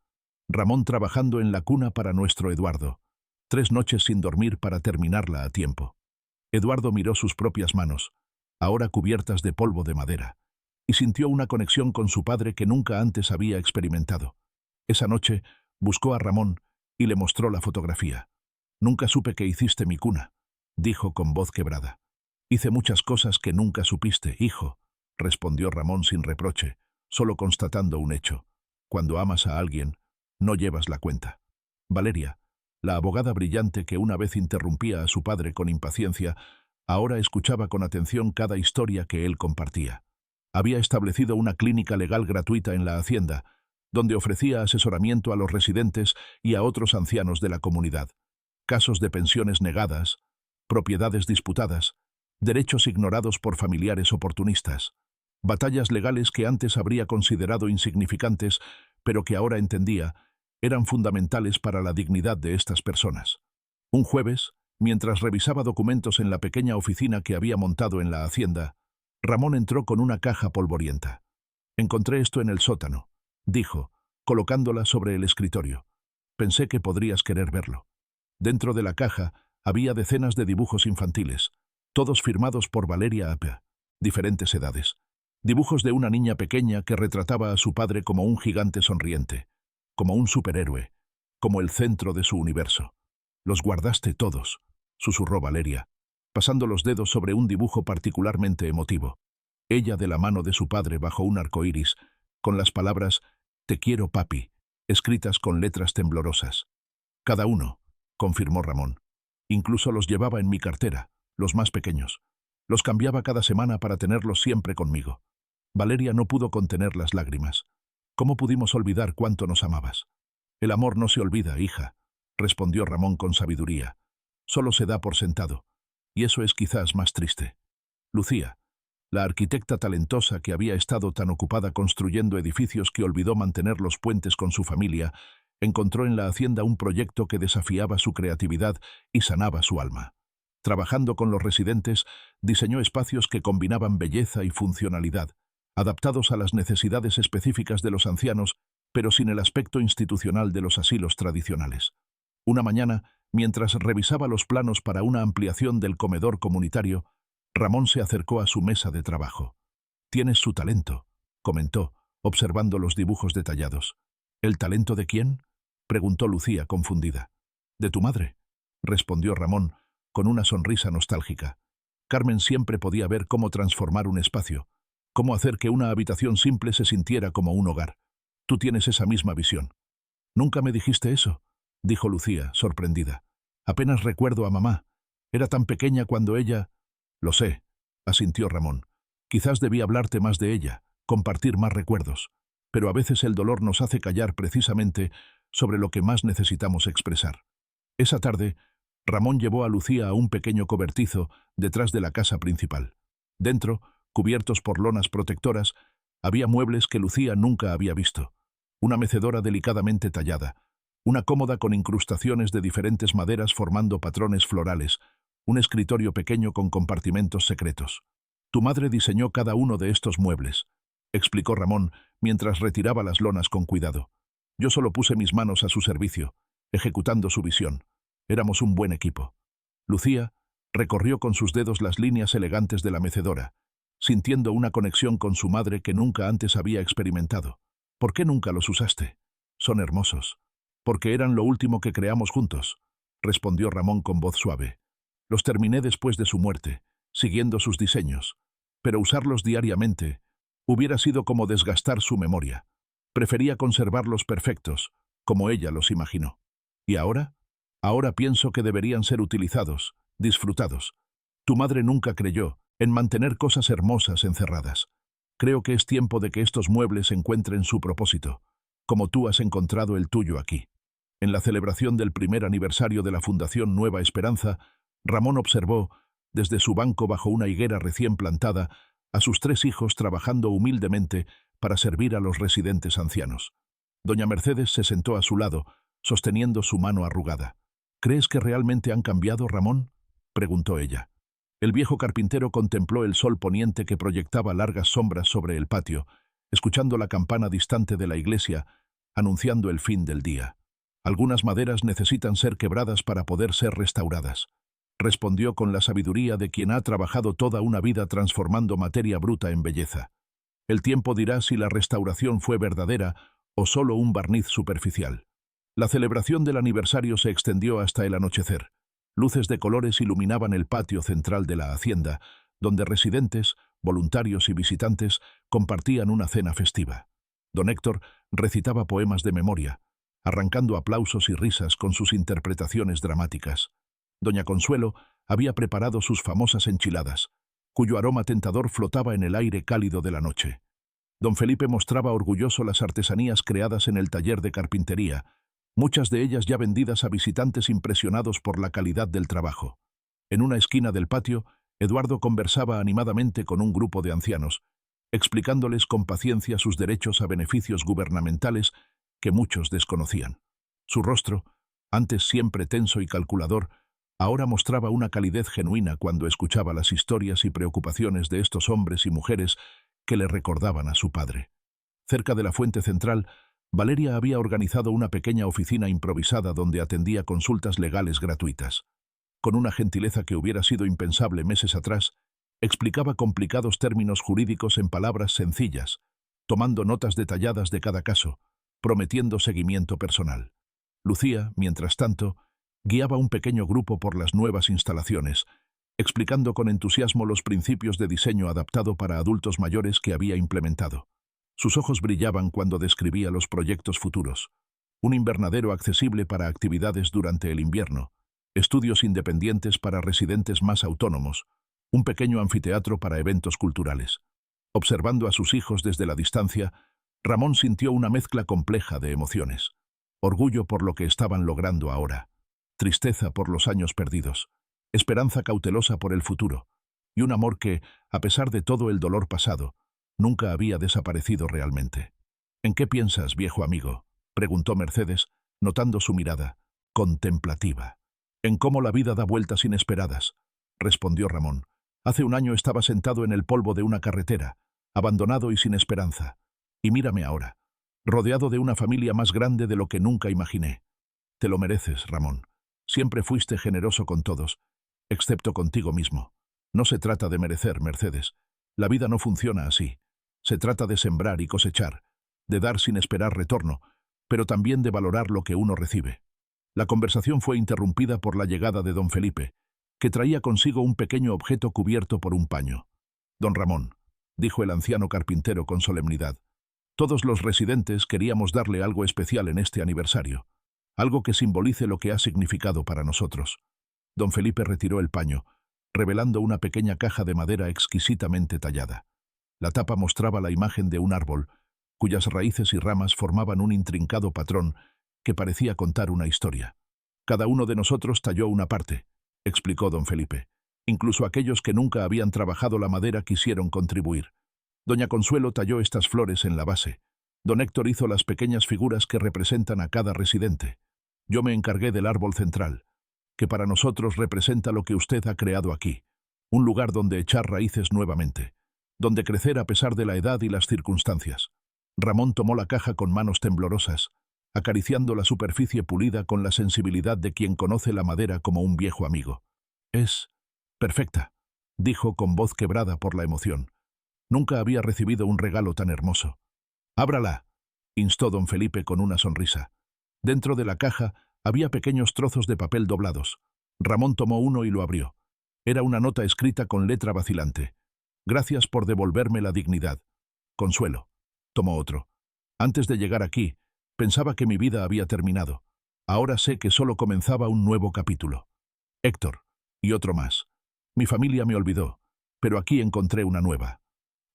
Ramón trabajando en la cuna para nuestro Eduardo. 3 noches sin dormir para terminarla a tiempo. Eduardo miró sus propias manos, ahora cubiertas de polvo de madera, y sintió una conexión con su padre que nunca antes había experimentado. Esa noche buscó a Ramón y le mostró la fotografía. «Nunca supe que hiciste mi cuna», dijo con voz quebrada. «Hice muchas cosas que nunca supiste, hijo», respondió Ramón sin reproche, solo constatando un hecho. Cuando amas a alguien, no llevas la cuenta. Valeria, la abogada brillante que una vez interrumpía a su padre con impaciencia, ahora escuchaba con atención cada historia que él compartía. Había establecido una clínica legal gratuita en la hacienda, donde ofrecía asesoramiento a los residentes y a otros ancianos de la comunidad. Casos de pensiones negadas, propiedades disputadas, derechos ignorados por familiares oportunistas, batallas legales que antes habría considerado insignificantes, pero que ahora entendía eran fundamentales para la dignidad de estas personas. Un jueves, mientras revisaba documentos en la pequeña oficina que había montado en la hacienda, Ramón entró con una caja polvorienta. «Encontré esto en el sótano», dijo, colocándola sobre el escritorio. «Pensé que podrías querer verlo». Dentro de la caja había decenas de dibujos infantiles, todos firmados por Valeria Apea, diferentes edades. Dibujos de una niña pequeña que retrataba a su padre como un gigante sonriente, como un superhéroe, como el centro de su universo. «Los guardaste todos», susurró Valeria, pasando los dedos sobre un dibujo particularmente emotivo. Ella de la mano de su padre bajo un arco iris, con las palabras «Te quiero, papi», escritas con letras temblorosas. «Cada uno», confirmó Ramón. «Incluso los llevaba en mi cartera, los más pequeños. Los cambiaba cada semana para tenerlos siempre conmigo». Valeria no pudo contener las lágrimas. «¿Cómo pudimos olvidar cuánto nos amabas?» «El amor no se olvida, hija», respondió Ramón con sabiduría. «Solo se da por sentado. Y eso es quizás más triste. Lucía, La arquitecta talentosa que había estado tan ocupada construyendo edificios que olvidó mantener los puentes con su familia, encontró en la hacienda un proyecto que desafiaba su creatividad y sanaba su alma. Trabajando con los residentes, diseñó espacios que combinaban belleza y funcionalidad, adaptados a las necesidades específicas de los ancianos, pero sin el aspecto institucional de los asilos tradicionales. Una mañana, mientras revisaba los planos para una ampliación del comedor comunitario, Ramón se acercó a su mesa de trabajo. «Tienes su talento», comentó, observando los dibujos detallados. «¿El talento de quién?», preguntó Lucía, confundida. «De tu madre», respondió Ramón, con una sonrisa nostálgica. Carmen siempre podía ver cómo transformar un espacio, cómo hacer que una habitación simple se sintiera como un hogar. Tú tienes esa misma visión. «Nunca me dijiste eso», dijo Lucía, sorprendida. «Apenas recuerdo a mamá. Era tan pequeña cuando ella...» «Lo sé», asintió Ramón. «Quizás debí hablarte más de ella, compartir más recuerdos. Pero a veces el dolor nos hace callar precisamente sobre lo que más necesitamos expresar». Esa tarde, Ramón llevó a Lucía a un pequeño cobertizo detrás de la casa principal. Dentro, cubiertos por lonas protectoras, había muebles que Lucía nunca había visto. Una mecedora delicadamente tallada, una cómoda con incrustaciones de diferentes maderas formando patrones florales, un escritorio pequeño con compartimentos secretos. «Tu madre diseñó cada uno de estos muebles», explicó Ramón mientras retiraba las lonas con cuidado. «Yo solo puse mis manos a su servicio, ejecutando su visión. Éramos un buen equipo». Lucía recorrió con sus dedos las líneas elegantes de la mecedora, sintiendo una conexión con su madre que nunca antes había experimentado. «¿Por qué nunca los usaste?» «Son hermosos». «Porque eran lo último que creamos juntos», respondió Ramón con voz suave. «Los terminé después de su muerte, siguiendo sus diseños. Pero usarlos diariamente hubiera sido como desgastar su memoria. Prefería conservarlos perfectos, como ella los imaginó. ¿Y ahora? Ahora pienso que deberían ser utilizados, disfrutados. Tu madre nunca creyó en mantener cosas hermosas encerradas. Creo que es tiempo de que estos muebles encuentren su propósito, como tú has encontrado el tuyo aquí». En la celebración del primer aniversario de la Fundación Nueva Esperanza, Ramón observó, desde su banco bajo una higuera recién plantada, a sus 3 hijos trabajando humildemente para servir a los residentes ancianos. Doña Mercedes se sentó a su lado, sosteniendo su mano arrugada. «¿Crees que realmente han cambiado, Ramón?», preguntó ella. El viejo carpintero contempló el sol poniente que proyectaba largas sombras sobre el patio, escuchando la campana distante de la iglesia, anunciando el fin del día. «Algunas maderas necesitan ser quebradas para poder ser restauradas», respondió con la sabiduría de quien ha trabajado toda una vida transformando materia bruta en belleza. «El tiempo dirá si la restauración fue verdadera o solo un barniz superficial». La celebración del aniversario se extendió hasta el anochecer. Luces de colores iluminaban el patio central de la hacienda, donde residentes, voluntarios y visitantes compartían una cena festiva. Don Héctor recitaba poemas de memoria, arrancando aplausos y risas con sus interpretaciones dramáticas. Doña Consuelo había preparado sus famosas enchiladas, cuyo aroma tentador flotaba en el aire cálido de la noche. Don Felipe mostraba orgulloso las artesanías creadas en el taller de carpintería, muchas de ellas ya vendidas a visitantes impresionados por la calidad del trabajo. En una esquina del patio, Eduardo conversaba animadamente con un grupo de ancianos, explicándoles con paciencia sus derechos a beneficios gubernamentales que muchos desconocían. Su rostro, antes siempre tenso y calculador, ahora mostraba una calidez genuina cuando escuchaba las historias y preocupaciones de estos hombres y mujeres que le recordaban a su padre. Cerca de la fuente central, Valeria había organizado una pequeña oficina improvisada donde atendía consultas legales gratuitas. Con una gentileza que hubiera sido impensable meses atrás, explicaba complicados términos jurídicos en palabras sencillas, tomando notas detalladas de cada caso, prometiendo seguimiento personal. Lucía, mientras tanto, guiaba un pequeño grupo por las nuevas instalaciones, explicando con entusiasmo los principios de diseño adaptado para adultos mayores que había implementado. Sus ojos brillaban cuando describía los proyectos futuros. Un invernadero accesible para actividades durante el invierno, estudios independientes para residentes más autónomos, un pequeño anfiteatro para eventos culturales. Observando a sus hijos desde la distancia, Ramón sintió una mezcla compleja de emociones. Orgullo por lo que estaban logrando ahora, tristeza por los años perdidos, esperanza cautelosa por el futuro. y un amor que, a pesar de todo el dolor pasado, nunca había desaparecido realmente. ¿En qué piensas, viejo amigo?, preguntó Mercedes, notando su mirada, contemplativa. En cómo la vida da vueltas inesperadas, respondió Ramón. Hace un año estaba sentado en el polvo de una carretera, abandonado y sin esperanza. Y mírame ahora, rodeado de una familia más grande de lo que nunca imaginé. Te lo mereces, Ramón. Siempre fuiste generoso con todos, excepto contigo mismo. No se trata de merecer, Mercedes. La vida no funciona así. Se trata de sembrar y cosechar, de dar sin esperar retorno, pero también de valorar lo que uno recibe. La conversación fue interrumpida por la llegada de don Felipe, que traía consigo un pequeño objeto cubierto por un paño. Don Ramón, dijo el anciano carpintero con solemnidad, todos los residentes queríamos darle algo especial en este aniversario, algo que simbolice lo que ha significado para nosotros. Don Felipe retiró el paño, revelando una pequeña caja de madera exquisitamente tallada. La tapa mostraba la imagen de un árbol, cuyas raíces y ramas formaban un intrincado patrón que parecía contar una historia. Cada uno de nosotros talló una parte, explicó don Felipe. Incluso aquellos que nunca habían trabajado la madera quisieron contribuir. Doña Consuelo talló estas flores en la base. Don Héctor hizo las pequeñas figuras que representan a cada residente. Yo me encargué del árbol central, que para nosotros representa lo que usted ha creado aquí, un lugar donde echar raíces nuevamente, donde crecer a pesar de la edad y las circunstancias. Ramón tomó la caja con manos temblorosas, acariciando la superficie pulida con la sensibilidad de quien conoce la madera como un viejo amigo. Es perfecta, dijo con voz quebrada por la emoción. Nunca había recibido un regalo tan hermoso. Ábrala, instó don Felipe con una sonrisa. Dentro de la caja había pequeños trozos de papel doblados. Ramón tomó uno y lo abrió. Era una nota escrita con letra vacilante. Gracias por devolverme la dignidad. Consuelo. Tomó otro. Antes de llegar aquí, pensaba que mi vida había terminado. Ahora sé que solo comenzaba un nuevo capítulo. Héctor. Y otro más. Mi familia me olvidó, pero aquí encontré una nueva.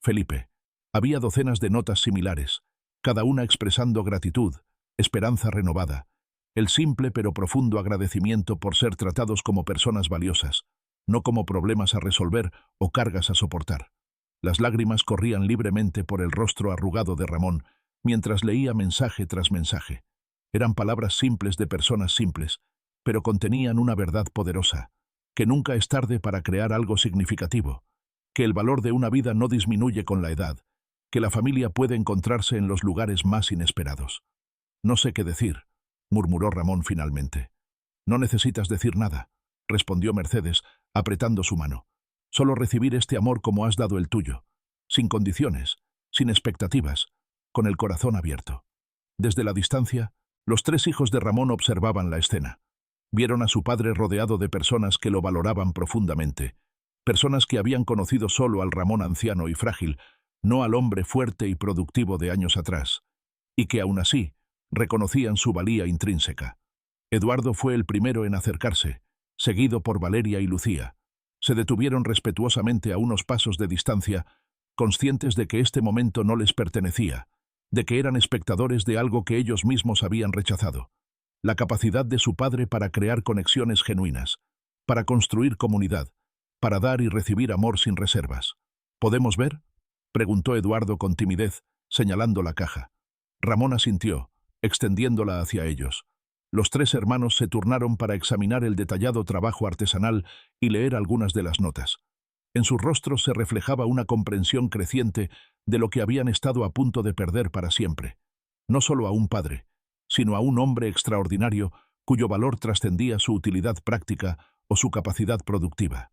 Felipe. Había docenas de notas similares, cada una expresando gratitud, esperanza renovada, el simple pero profundo agradecimiento por ser tratados como personas valiosas, no como problemas a resolver o cargas a soportar. Las lágrimas corrían libremente por el rostro arrugado de Ramón, mientras leía mensaje tras mensaje. Eran palabras simples de personas simples, pero contenían una verdad poderosa, que nunca es tarde para crear algo significativo, que el valor de una vida no disminuye con la edad, que la familia puede encontrarse en los lugares más inesperados. No sé qué decir, murmuró Ramón finalmente. No necesitas decir nada, respondió Mercedes, apretando su mano. Solo recibir este amor como has dado el tuyo, sin condiciones, sin expectativas, con el corazón abierto. Desde la distancia, los tres hijos de Ramón observaban la escena. Vieron a su padre rodeado de personas que lo valoraban profundamente, personas que habían conocido solo al Ramón anciano y frágil, no al hombre fuerte y productivo de años atrás, y que aún así reconocían su valía intrínseca. Eduardo fue el primero en acercarse, seguido por Valeria y Lucía. Se detuvieron respetuosamente a unos pasos de distancia, conscientes de que este momento no les pertenecía, de que eran espectadores de algo que ellos mismos habían rechazado. La capacidad de su padre para crear conexiones genuinas, para construir comunidad, para dar y recibir amor sin reservas. ¿Podemos ver?, preguntó Eduardo con timidez, señalando la caja. Ramón asintió, extendiéndola hacia ellos. Los tres hermanos se turnaron para examinar el detallado trabajo artesanal y leer algunas de las notas. En sus rostros se reflejaba una comprensión creciente de lo que habían estado a punto de perder para siempre. No solo a un padre, sino a un hombre extraordinario cuyo valor trascendía su utilidad práctica o su capacidad productiva.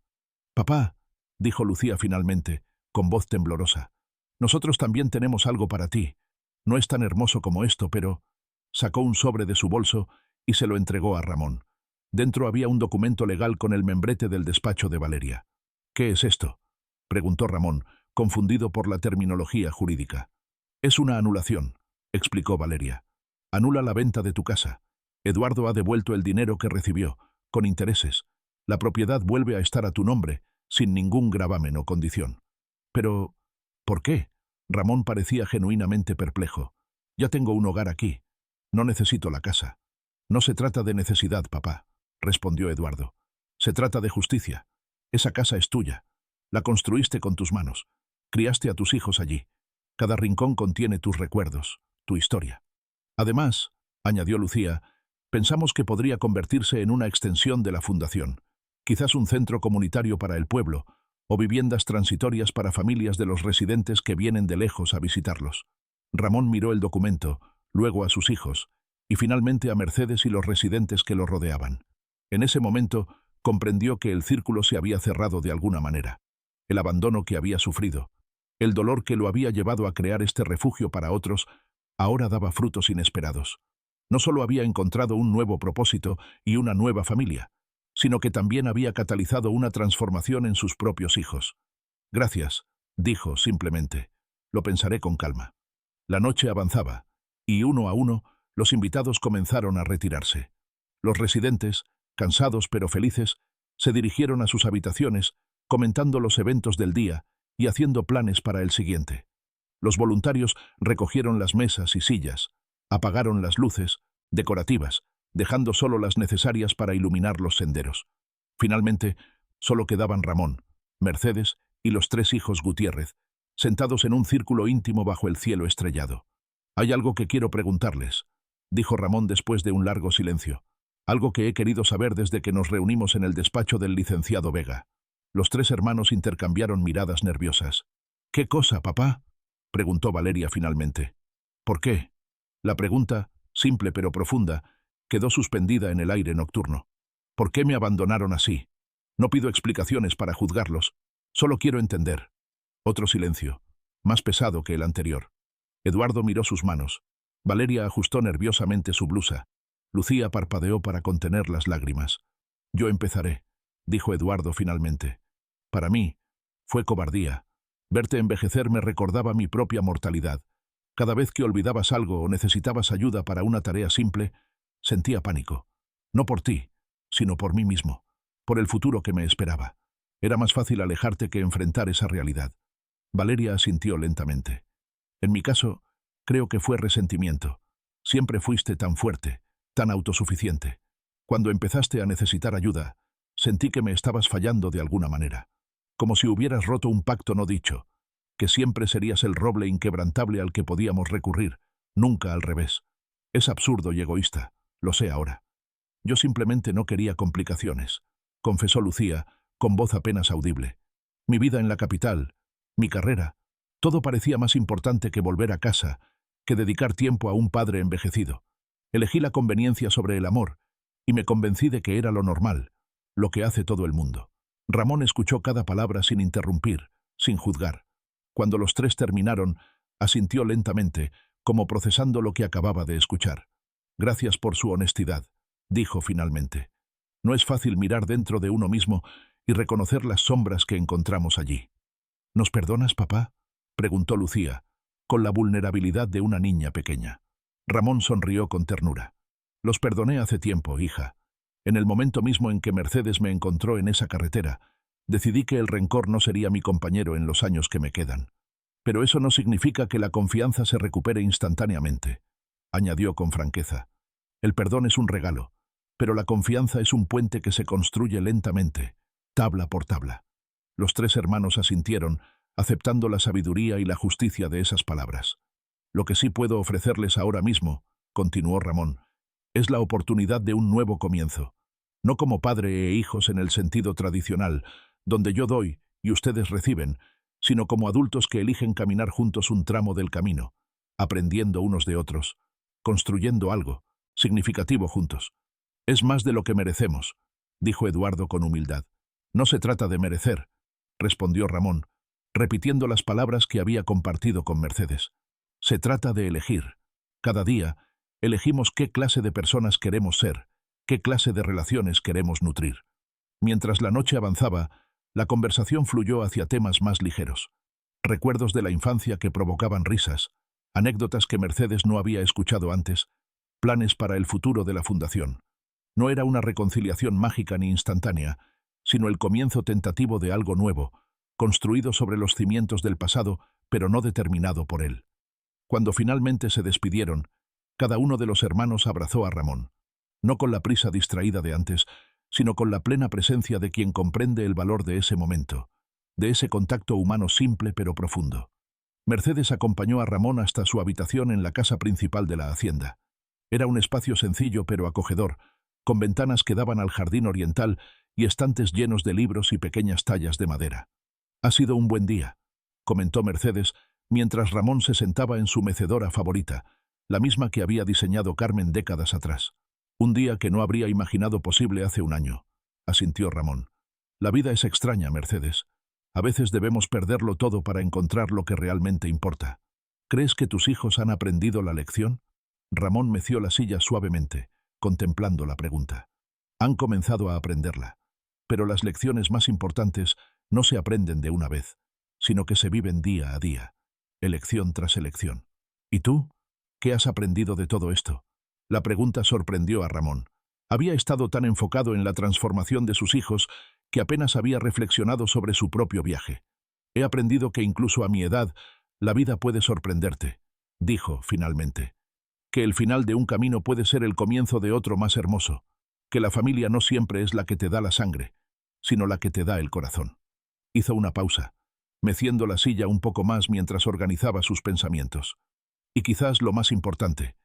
«Papá», dijo Lucía finalmente, con voz temblorosa, «nosotros también tenemos algo para ti. No es tan hermoso como esto, pero...» Sacó un sobre de su bolso y se lo entregó a Ramón. Dentro había un documento legal con el membrete del despacho de Valeria. «¿Qué es esto?», preguntó Ramón, confundido por la terminología jurídica. «Es una anulación», explicó Valeria. «Anula la venta de tu casa. Eduardo ha devuelto el dinero que recibió, con intereses. La propiedad vuelve a estar a tu nombre, sin ningún gravamen o condición». «Pero, ¿por qué?». Ramón parecía genuinamente perplejo. «Ya tengo un hogar aquí. No necesito la casa». «No se trata de necesidad, papá», respondió Eduardo. «Se trata de justicia. Esa casa es tuya. La construiste con tus manos. Criaste a tus hijos allí. Cada rincón contiene tus recuerdos, tu historia. Además, añadió Lucía, pensamos que podría convertirse en una extensión de la fundación, quizás un centro comunitario para el pueblo, o viviendas transitorias para familias de los residentes que vienen de lejos a visitarlos. Ramón miró el documento, luego a sus hijos, y finalmente a Mercedes y los residentes que lo rodeaban. En ese momento, comprendió que el círculo se había cerrado de alguna manera. El abandono que había sufrido, el dolor que lo había llevado a crear este refugio para otros, ahora daba frutos inesperados. No solo había encontrado un nuevo propósito y una nueva familia, sino que también había catalizado una transformación en sus propios hijos. Gracias, dijo simplemente. Lo pensaré con calma. La noche avanzaba, y uno a uno, los invitados comenzaron a retirarse. Los residentes, cansados pero felices, se dirigieron a sus habitaciones, comentando los eventos del día y haciendo planes para el siguiente. Los voluntarios recogieron las mesas y sillas, apagaron las luces, decorativas, dejando solo las necesarias para iluminar los senderos. Finalmente, solo quedaban Ramón, Mercedes y los 3 hijos Gutiérrez, sentados en un círculo íntimo bajo el cielo estrellado. «Hay algo que quiero preguntarles», dijo Ramón después de un largo silencio. «Algo que he querido saber desde que nos reunimos en el despacho del licenciado Vega». Los 3 hermanos intercambiaron miradas nerviosas. «¿Qué cosa, papá?», preguntó Valeria finalmente. «¿Por qué?». La pregunta, simple pero profunda, quedó suspendida en el aire nocturno. «¿Por qué me abandonaron así? No pido explicaciones para juzgarlos, solo quiero entender». Otro silencio, más pesado que el anterior. Eduardo miró sus manos. Valeria ajustó nerviosamente su blusa. Lucía parpadeó para contener las lágrimas. «Yo empezaré», dijo Eduardo finalmente. «Para mí, fue cobardía. Verte envejecer me recordaba mi propia mortalidad. Cada vez que olvidabas algo o necesitabas ayuda para una tarea simple, sentía pánico. No por ti, sino por mí mismo, por el futuro que me esperaba. Era más fácil alejarte que enfrentar esa realidad». Valeria asintió lentamente. «En mi caso, creo que fue resentimiento. Siempre fuiste tan fuerte, tan autosuficiente. Cuando empezaste a necesitar ayuda, sentí que me estabas fallando de alguna manera. Como si hubieras roto un pacto no dicho, que siempre serías el roble inquebrantable al que podíamos recurrir, nunca al revés. Es absurdo y egoísta, lo sé ahora. Yo simplemente no quería complicaciones», confesó Lucía, con voz apenas audible. «Mi vida en la capital, mi carrera, todo parecía más importante que volver a casa, que dedicar tiempo a un padre envejecido. Elegí la conveniencia sobre el amor, y me convencí de que era lo normal, lo que hace todo el mundo». Ramón escuchó cada palabra sin interrumpir, sin juzgar. Cuando los 3 terminaron, asintió lentamente, como procesando lo que acababa de escuchar. «Gracias por su honestidad», dijo finalmente. «No es fácil mirar dentro de uno mismo y reconocer las sombras que encontramos allí». «¿Nos perdonas, papá?», preguntó Lucía, con la vulnerabilidad de una niña pequeña. Ramón sonrió con ternura. «Los perdoné hace tiempo, hija. En el momento mismo en que Mercedes me encontró en esa carretera, decidí que el rencor no sería mi compañero en los años que me quedan. Pero eso no significa que la confianza se recupere instantáneamente», añadió con franqueza. «El perdón es un regalo, pero la confianza es un puente que se construye lentamente, tabla por tabla». Los 3 hermanos asintieron, aceptando la sabiduría y la justicia de esas palabras. «Lo que sí puedo ofrecerles ahora mismo», continuó Ramón, «es la oportunidad de un nuevo comienzo. No como padre e hijos en el sentido tradicional, donde yo doy y ustedes reciben, sino como adultos que eligen caminar juntos un tramo del camino, aprendiendo unos de otros, construyendo algo significativo juntos. Es más de lo que merecemos», dijo Eduardo con humildad. «No se trata de merecer», respondió Ramón, repitiendo las palabras que había compartido con Mercedes. «Se trata de elegir. Cada día elegimos qué clase de personas queremos ser, qué clase de relaciones queremos nutrir». Mientras la noche avanzaba, la conversación fluyó hacia temas más ligeros. Recuerdos de la infancia que provocaban risas, anécdotas que Mercedes no había escuchado antes, planes para el futuro de la fundación. No era una reconciliación mágica ni instantánea, sino el comienzo tentativo de algo nuevo, construido sobre los cimientos del pasado, pero no determinado por él. Cuando finalmente se despidieron, cada uno de los hermanos abrazó a Ramón, no con la prisa distraída de antes, sino con la plena presencia de quien comprende el valor de ese momento, de ese contacto humano simple pero profundo. Mercedes acompañó a Ramón hasta su habitación en la casa principal de la hacienda. Era un espacio sencillo pero acogedor, con ventanas que daban al jardín oriental y estantes llenos de libros y pequeñas tallas de madera. «Ha sido un buen día», comentó Mercedes, mientras Ramón se sentaba en su mecedora favorita, la misma que había diseñado Carmen décadas atrás. «Un día que no habría imaginado posible hace un año», asintió Ramón. «La vida es extraña, Mercedes. A veces debemos perderlo todo para encontrar lo que realmente importa. ¿Crees que tus hijos han aprendido la lección?» Ramón meció la silla suavemente, contemplando la pregunta. «Han comenzado a aprenderla. Pero las lecciones más importantes no se aprenden de una vez, sino que se viven día a día, elección tras elección. ¿Y tú? ¿Qué has aprendido de todo esto?». La pregunta sorprendió a Ramón. Había estado tan enfocado en la transformación de sus hijos que apenas había reflexionado sobre su propio viaje. «He aprendido que incluso a mi edad, la vida puede sorprenderte», dijo finalmente. «Que el final de un camino puede ser el comienzo de otro más hermoso. Que la familia no siempre es la que te da la sangre, sino la que te da el corazón». Hizo una pausa, meciendo la silla un poco más mientras organizaba sus pensamientos. «Y quizás lo más importante,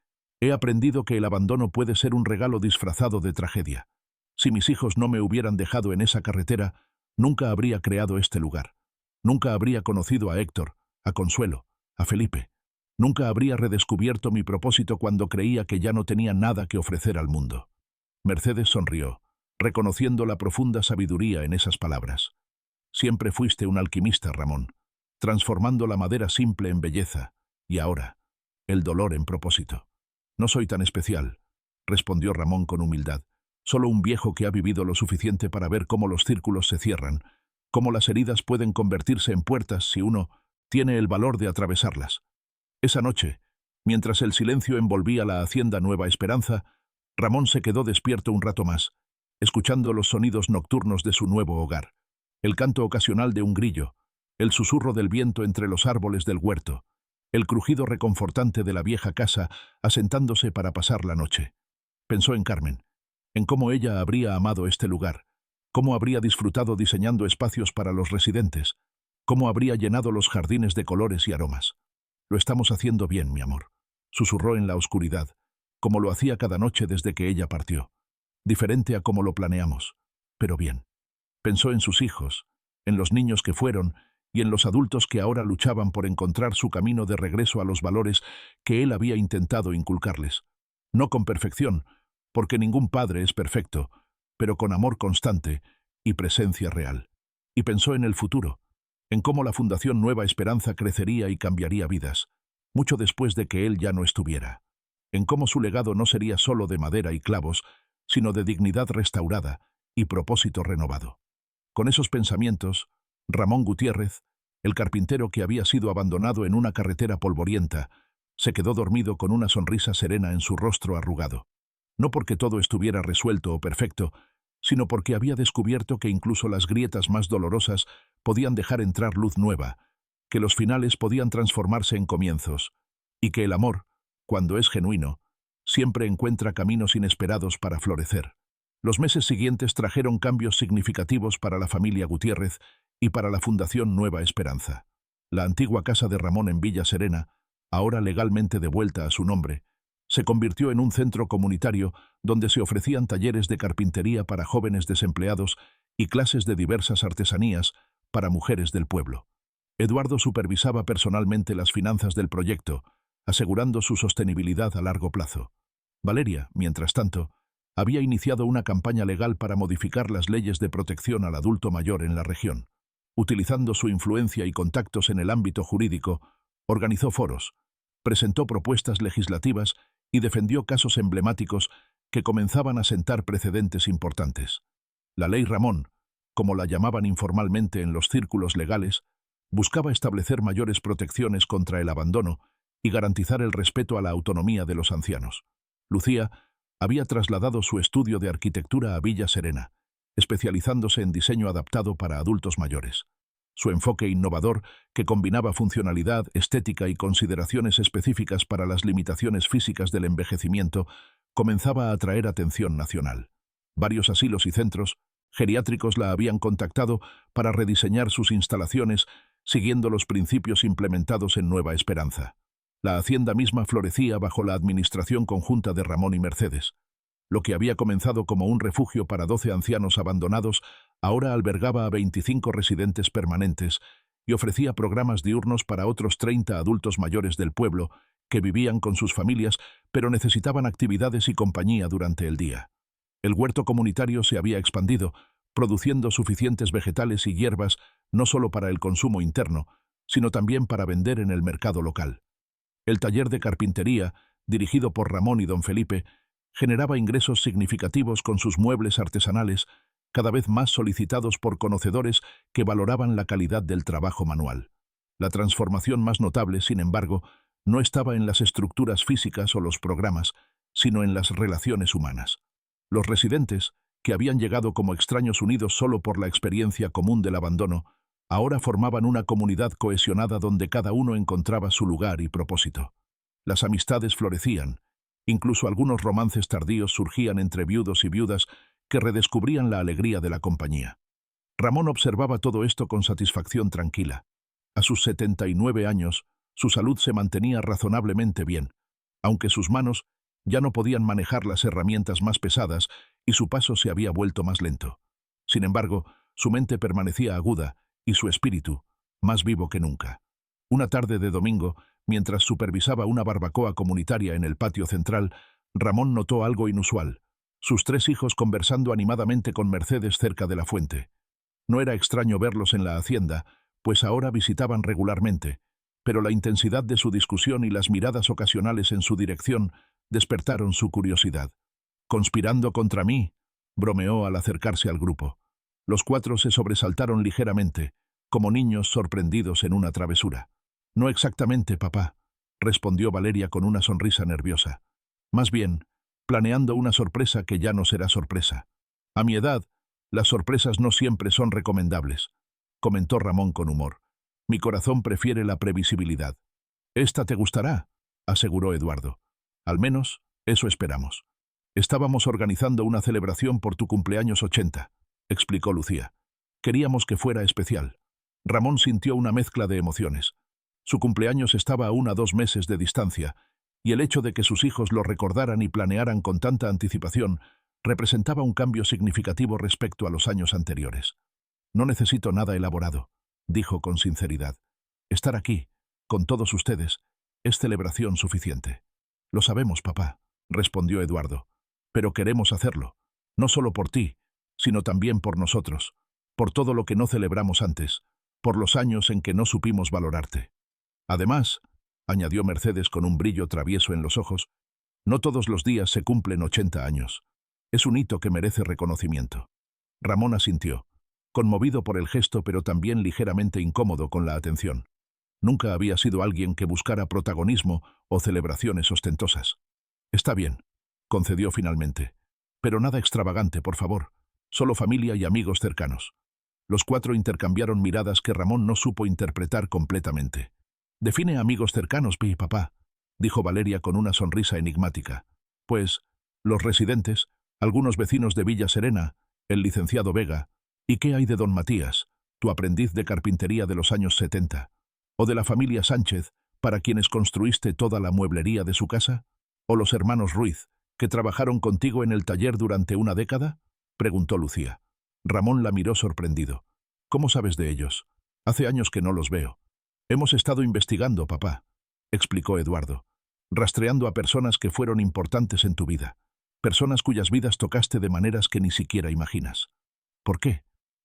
he aprendido que el abandono puede ser un regalo disfrazado de tragedia. Si mis hijos no me hubieran dejado en esa carretera, nunca habría creado este lugar. Nunca habría conocido a Héctor, a Consuelo, a Felipe. Nunca habría redescubierto mi propósito cuando creía que ya no tenía nada que ofrecer al mundo». Mercedes sonrió, reconociendo la profunda sabiduría en esas palabras. «Siempre fuiste un alquimista, Ramón, transformando la madera simple en belleza, y ahora, el dolor en propósito». «No soy tan especial», respondió Ramón con humildad. «Solo un viejo que ha vivido lo suficiente para ver cómo los círculos se cierran, cómo las heridas pueden convertirse en puertas si uno tiene el valor de atravesarlas». Esa noche, mientras el silencio envolvía la hacienda Nueva Esperanza, Ramón se quedó despierto un rato más, escuchando los sonidos nocturnos de su nuevo hogar, el canto ocasional de un grillo, el susurro del viento entre los árboles del huerto, el crujido reconfortante de la vieja casa asentándose para pasar la noche. Pensó en Carmen, en cómo ella habría amado este lugar, cómo habría disfrutado diseñando espacios para los residentes, cómo habría llenado los jardines de colores y aromas. «Lo estamos haciendo bien, mi amor», susurró en la oscuridad, como lo hacía cada noche desde que ella partió. «Diferente a como lo planeamos, pero bien». Pensó en sus hijos, en los niños que fueron y en los adultos que ahora luchaban por encontrar su camino de regreso a los valores que él había intentado inculcarles. No con perfección, porque ningún padre es perfecto, pero con amor constante y presencia real. Y pensó en el futuro, en cómo la Fundación Nueva Esperanza crecería y cambiaría vidas, mucho después de que él ya no estuviera. En cómo su legado no sería solo de madera y clavos, sino de dignidad restaurada y propósito renovado. Con esos pensamientos, Ramón Gutiérrez, el carpintero que había sido abandonado en una carretera polvorienta, se quedó dormido con una sonrisa serena en su rostro arrugado. No porque todo estuviera resuelto o perfecto, sino porque había descubierto que incluso las grietas más dolorosas podían dejar entrar luz nueva, que los finales podían transformarse en comienzos, y que el amor, cuando es genuino, siempre encuentra caminos inesperados para florecer. Los meses siguientes trajeron cambios significativos para la familia Gutiérrez y para la Fundación Nueva Esperanza. La antigua casa de Ramón en Villa Serena, ahora legalmente devuelta a su nombre, se convirtió en un centro comunitario donde se ofrecían talleres de carpintería para jóvenes desempleados y clases de diversas artesanías para mujeres del pueblo. Eduardo supervisaba personalmente las finanzas del proyecto, asegurando su sostenibilidad a largo plazo. Valeria, mientras tanto, había iniciado una campaña legal para modificar las leyes de protección al adulto mayor en la región. Utilizando su influencia y contactos en el ámbito jurídico, organizó foros, presentó propuestas legislativas y defendió casos emblemáticos que comenzaban a sentar precedentes importantes. La Ley Ramón, como la llamaban informalmente en los círculos legales, buscaba establecer mayores protecciones contra el abandono y garantizar el respeto a la autonomía de los ancianos. Lucía había trasladado su estudio de arquitectura a Villa Serena, especializándose en diseño adaptado para adultos mayores. Su enfoque innovador, que combinaba funcionalidad, estética y consideraciones específicas para las limitaciones físicas del envejecimiento, comenzaba a atraer atención nacional. Varios asilos y centros, Geriátricos la habían contactado para rediseñar sus instalaciones siguiendo los principios implementados en Nueva Esperanza. La hacienda misma florecía bajo la administración conjunta de Ramón y Mercedes. Lo que había comenzado como un refugio para 12 ancianos abandonados, ahora albergaba a 25 residentes permanentes y ofrecía programas diurnos para otros 30 adultos mayores del pueblo que vivían con sus familias pero necesitaban actividades y compañía durante el día. El huerto comunitario se había expandido, produciendo suficientes vegetales y hierbas no solo para el consumo interno, sino también para vender en el mercado local. El taller de carpintería, dirigido por Ramón y don Felipe, generaba ingresos significativos con sus muebles artesanales, cada vez más solicitados por conocedores que valoraban la calidad del trabajo manual. La transformación más notable, sin embargo, no estaba en las estructuras físicas o los programas, sino en las relaciones humanas. Los residentes, que habían llegado como extraños unidos solo por la experiencia común del abandono, ahora formaban una comunidad cohesionada donde cada uno encontraba su lugar y propósito. Las amistades florecían, incluso algunos romances tardíos surgían entre viudos y viudas que redescubrían la alegría de la compañía. Ramón observaba todo esto con satisfacción tranquila. A sus 79 años, su salud se mantenía razonablemente bien, aunque sus manos ya no podían manejar las herramientas más pesadas y su paso se había vuelto más lento. Sin embargo, su mente permanecía aguda y su espíritu más vivo que nunca. Una tarde de domingo, mientras supervisaba una barbacoa comunitaria en el patio central, Ramón notó algo inusual: sus 3 hijos conversando animadamente con Mercedes cerca de la fuente. No era extraño verlos en la hacienda, pues ahora visitaban regularmente, pero la intensidad de su discusión y las miradas ocasionales en su dirección despertaron su curiosidad. «¿Conspirando contra mí?», bromeó al acercarse al grupo. Los 4 se sobresaltaron ligeramente, como niños sorprendidos en una travesura. «No exactamente, papá», respondió Valeria con una sonrisa nerviosa. «Más bien, planeando una sorpresa que ya no será sorpresa. A mi edad, las sorpresas no siempre son recomendables», comentó Ramón con humor. «Mi corazón prefiere la previsibilidad». «Esta te gustará», aseguró Eduardo. «Al menos, eso esperamos». «Estábamos organizando una celebración por tu cumpleaños 80», explicó Lucía. «Queríamos que fuera especial». Ramón sintió una mezcla de emociones. Su cumpleaños estaba a 1 a 2 meses de distancia, y el hecho de que sus hijos lo recordaran y planearan con tanta anticipación representaba un cambio significativo respecto a los años anteriores. «No necesito nada elaborado», dijo con sinceridad. «Estar aquí, con todos ustedes, es celebración suficiente». «Lo sabemos, papá», respondió Eduardo. «Pero queremos hacerlo, no solo por ti, sino también por nosotros, por todo lo que no celebramos antes, por los años en que no supimos valorarte. Además», añadió Mercedes con un brillo travieso en los ojos, «no todos los días se cumplen 80 años. Es un hito que merece reconocimiento». Ramón asintió, conmovido por el gesto pero también ligeramente incómodo con la atención. Nunca había sido alguien que buscara protagonismo o celebraciones ostentosas. «Está bien», concedió finalmente, «pero nada extravagante, por favor. Solo familia y amigos cercanos». Los 4 intercambiaron miradas que Ramón no supo interpretar completamente. «Define amigos cercanos, papá», dijo Valeria con una sonrisa enigmática. «Pues, los residentes, algunos vecinos de Villa Serena, el licenciado Vega. ¿Y qué hay de don Matías, tu aprendiz de carpintería de los años 70? ¿O de la familia Sánchez, para quienes construiste toda la mueblería de su casa? ¿O los hermanos Ruiz, que trabajaron contigo en el taller durante una década?», preguntó Lucía. Ramón la miró sorprendido. «¿Cómo sabes de ellos? Hace años que no los veo». «Hemos estado investigando, papá», explicó Eduardo, «rastreando a personas que fueron importantes en tu vida, personas cuyas vidas tocaste de maneras que ni siquiera imaginas». «¿Por qué?».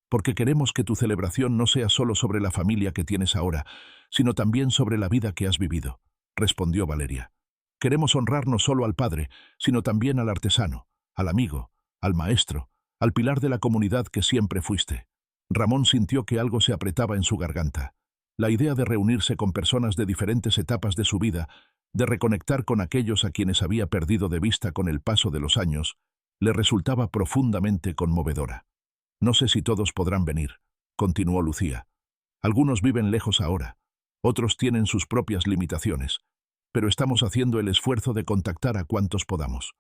«Porque queremos que tu celebración no sea solo sobre la familia que tienes ahora, sino también sobre la vida que has vivido», respondió Valeria. «Queremos honrar no solo al padre, sino también al artesano, al amigo, al maestro, al pilar de la comunidad que siempre fuiste». Ramón sintió que algo se apretaba en su garganta. La idea de reunirse con personas de diferentes etapas de su vida, de reconectar con aquellos a quienes había perdido de vista con el paso de los años, le resultaba profundamente conmovedora. «No sé si todos podrán venir», continuó Lucía. «Algunos viven lejos ahora, otros tienen sus propias limitaciones, pero estamos haciendo el esfuerzo de contactar a cuantos podamos.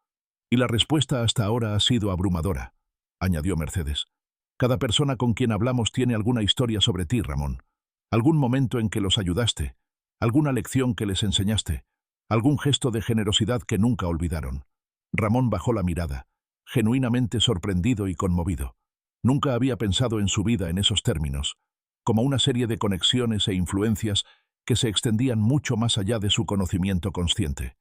Y la respuesta hasta ahora ha sido abrumadora», añadió Mercedes. Cada persona con quien hablamos tiene alguna historia sobre ti, Ramón. Algún momento en que los ayudaste, alguna lección que les enseñaste, algún gesto de generosidad que nunca olvidaron. Ramón bajó la mirada, genuinamente sorprendido y conmovido. Nunca había pensado en su vida en esos términos, como una serie de conexiones e influencias que se extendían mucho más allá de su conocimiento consciente.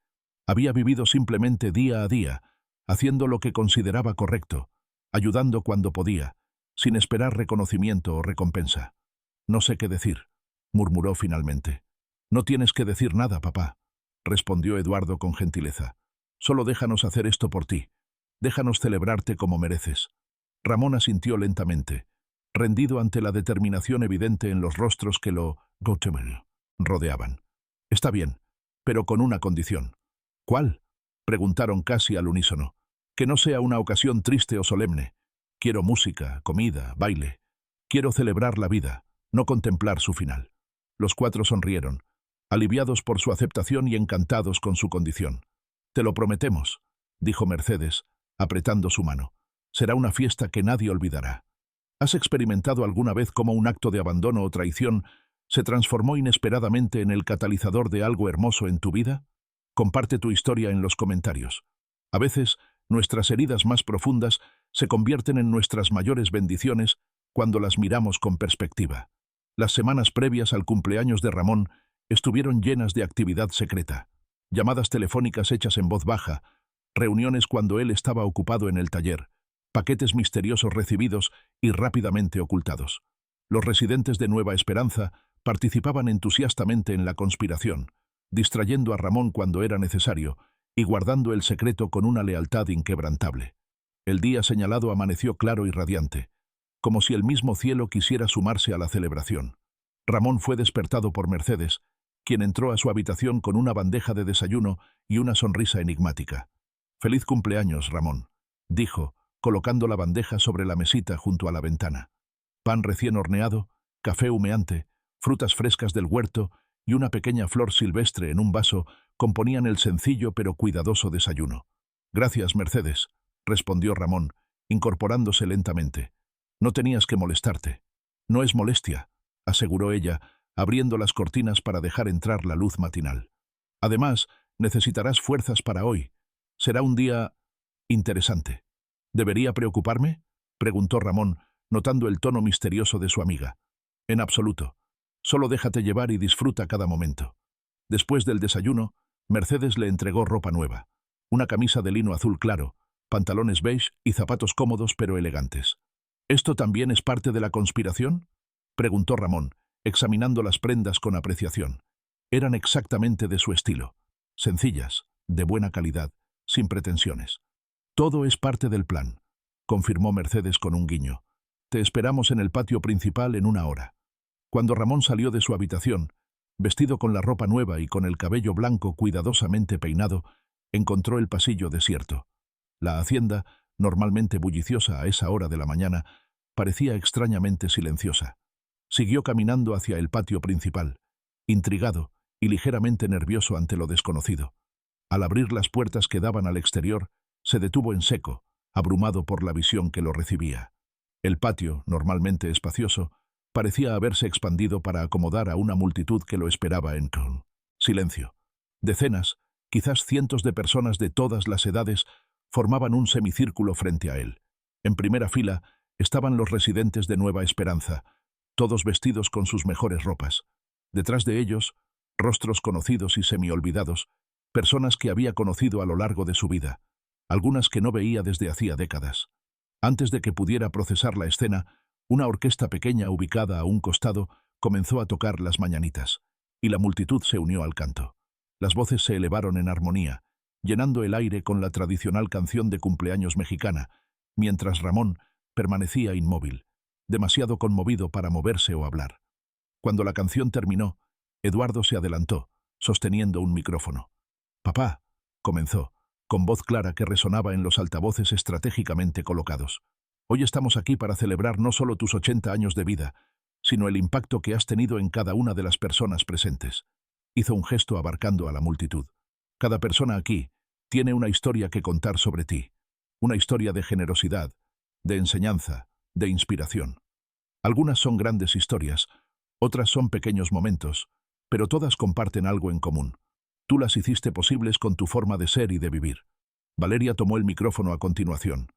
Había vivido simplemente día a día, haciendo lo que consideraba correcto, ayudando cuando podía, sin esperar reconocimiento o recompensa. «No sé qué decir», murmuró finalmente. «No tienes que decir nada, papá», respondió Eduardo con gentileza. «Solo déjanos hacer esto por ti. Déjanos celebrarte como mereces». Ramón asintió lentamente, rendido ante la determinación evidente en los rostros que lo rodeaban. «Está bien, pero con una condición». «¿Cuál?», preguntaron casi al unísono. «Que no sea una ocasión triste o solemne. Quiero música, comida, baile. Quiero celebrar la vida, no contemplar su final». Los cuatro sonrieron, aliviados por su aceptación y encantados con su condición. «Te lo prometemos», dijo Mercedes, apretando su mano. «Será una fiesta que nadie olvidará». ¿Has experimentado alguna vez cómo un acto de abandono o traición se transformó inesperadamente en el catalizador de algo hermoso en tu vida? Comparte tu historia en los comentarios. A veces, nuestras heridas más profundas se convierten en nuestras mayores bendiciones cuando las miramos con perspectiva. Las semanas previas al cumpleaños de Ramón estuvieron llenas de actividad secreta. Llamadas telefónicas hechas en voz baja, reuniones cuando él estaba ocupado en el taller, paquetes misteriosos recibidos y rápidamente ocultados. Los residentes de Nueva Esperanza participaban entusiastamente en la conspiración, distrayendo a Ramón cuando era necesario y guardando el secreto con una lealtad inquebrantable. El día señalado amaneció claro y radiante, como si el mismo cielo quisiera sumarse a la celebración. Ramón fue despertado por Mercedes, quien entró a su habitación con una bandeja de desayuno y una sonrisa enigmática. «Feliz cumpleaños, Ramón», dijo, colocando la bandeja sobre la mesita junto a la ventana. Pan recién horneado, café humeante, frutas frescas del huerto y una pequeña flor silvestre en un vaso componían el sencillo pero cuidadoso desayuno. «Gracias, Mercedes», respondió Ramón, incorporándose lentamente. «No tenías que molestarte». «No es molestia», aseguró ella, abriendo las cortinas para dejar entrar la luz matinal. «Además, necesitarás fuerzas para hoy. Será un día interesante». «¿Debería preocuparme?», preguntó Ramón, notando el tono misterioso de su amiga. «En absoluto. Solo déjate llevar y disfruta cada momento». Después del desayuno, Mercedes le entregó ropa nueva, una camisa de lino azul claro, pantalones beige y zapatos cómodos pero elegantes. «¿Esto también es parte de la conspiración?», preguntó Ramón, examinando las prendas con apreciación. Eran exactamente de su estilo, sencillas, de buena calidad, sin pretensiones. «Todo es parte del plan», confirmó Mercedes con un guiño. «Te esperamos en el patio principal en 1 hora». Cuando Ramón salió de su habitación, vestido con la ropa nueva y con el cabello blanco cuidadosamente peinado, encontró el pasillo desierto. La hacienda, normalmente bulliciosa a esa hora de la mañana, parecía extrañamente silenciosa. Siguió caminando hacia el patio principal, intrigado y ligeramente nervioso ante lo desconocido. Al abrir las puertas que daban al exterior, se detuvo en seco, abrumado por la visión que lo recibía. El patio, normalmente espacioso, parecía haberse expandido para acomodar a una multitud que lo esperaba en silencio. Decenas, quizás cientos de personas de todas las edades formaban un semicírculo frente a él. En primera fila estaban los residentes de Nueva Esperanza, todos vestidos con sus mejores ropas. Detrás de ellos, rostros conocidos y semiolvidados, personas que había conocido a lo largo de su vida, algunas que no veía desde hacía décadas. Antes de que pudiera procesar la escena, una orquesta pequeña ubicada a un costado comenzó a tocar las mañanitas, y la multitud se unió al canto. Las voces se elevaron en armonía, llenando el aire con la tradicional canción de cumpleaños mexicana, mientras Ramón permanecía inmóvil, demasiado conmovido para moverse o hablar. Cuando la canción terminó, Eduardo se adelantó, sosteniendo un micrófono. «Papá», comenzó, con voz clara que resonaba en los altavoces estratégicamente colocados. «Hoy estamos aquí para celebrar no solo tus 80 años de vida, sino el impacto que has tenido en cada una de las personas presentes». Hizo un gesto abarcando a la multitud. «Cada persona aquí tiene una historia que contar sobre ti, una historia de generosidad, de enseñanza, de inspiración. Algunas son grandes historias, otras son pequeños momentos, pero todas comparten algo en común. Tú las hiciste posibles con tu forma de ser y de vivir. Valeria tomó el micrófono a continuación.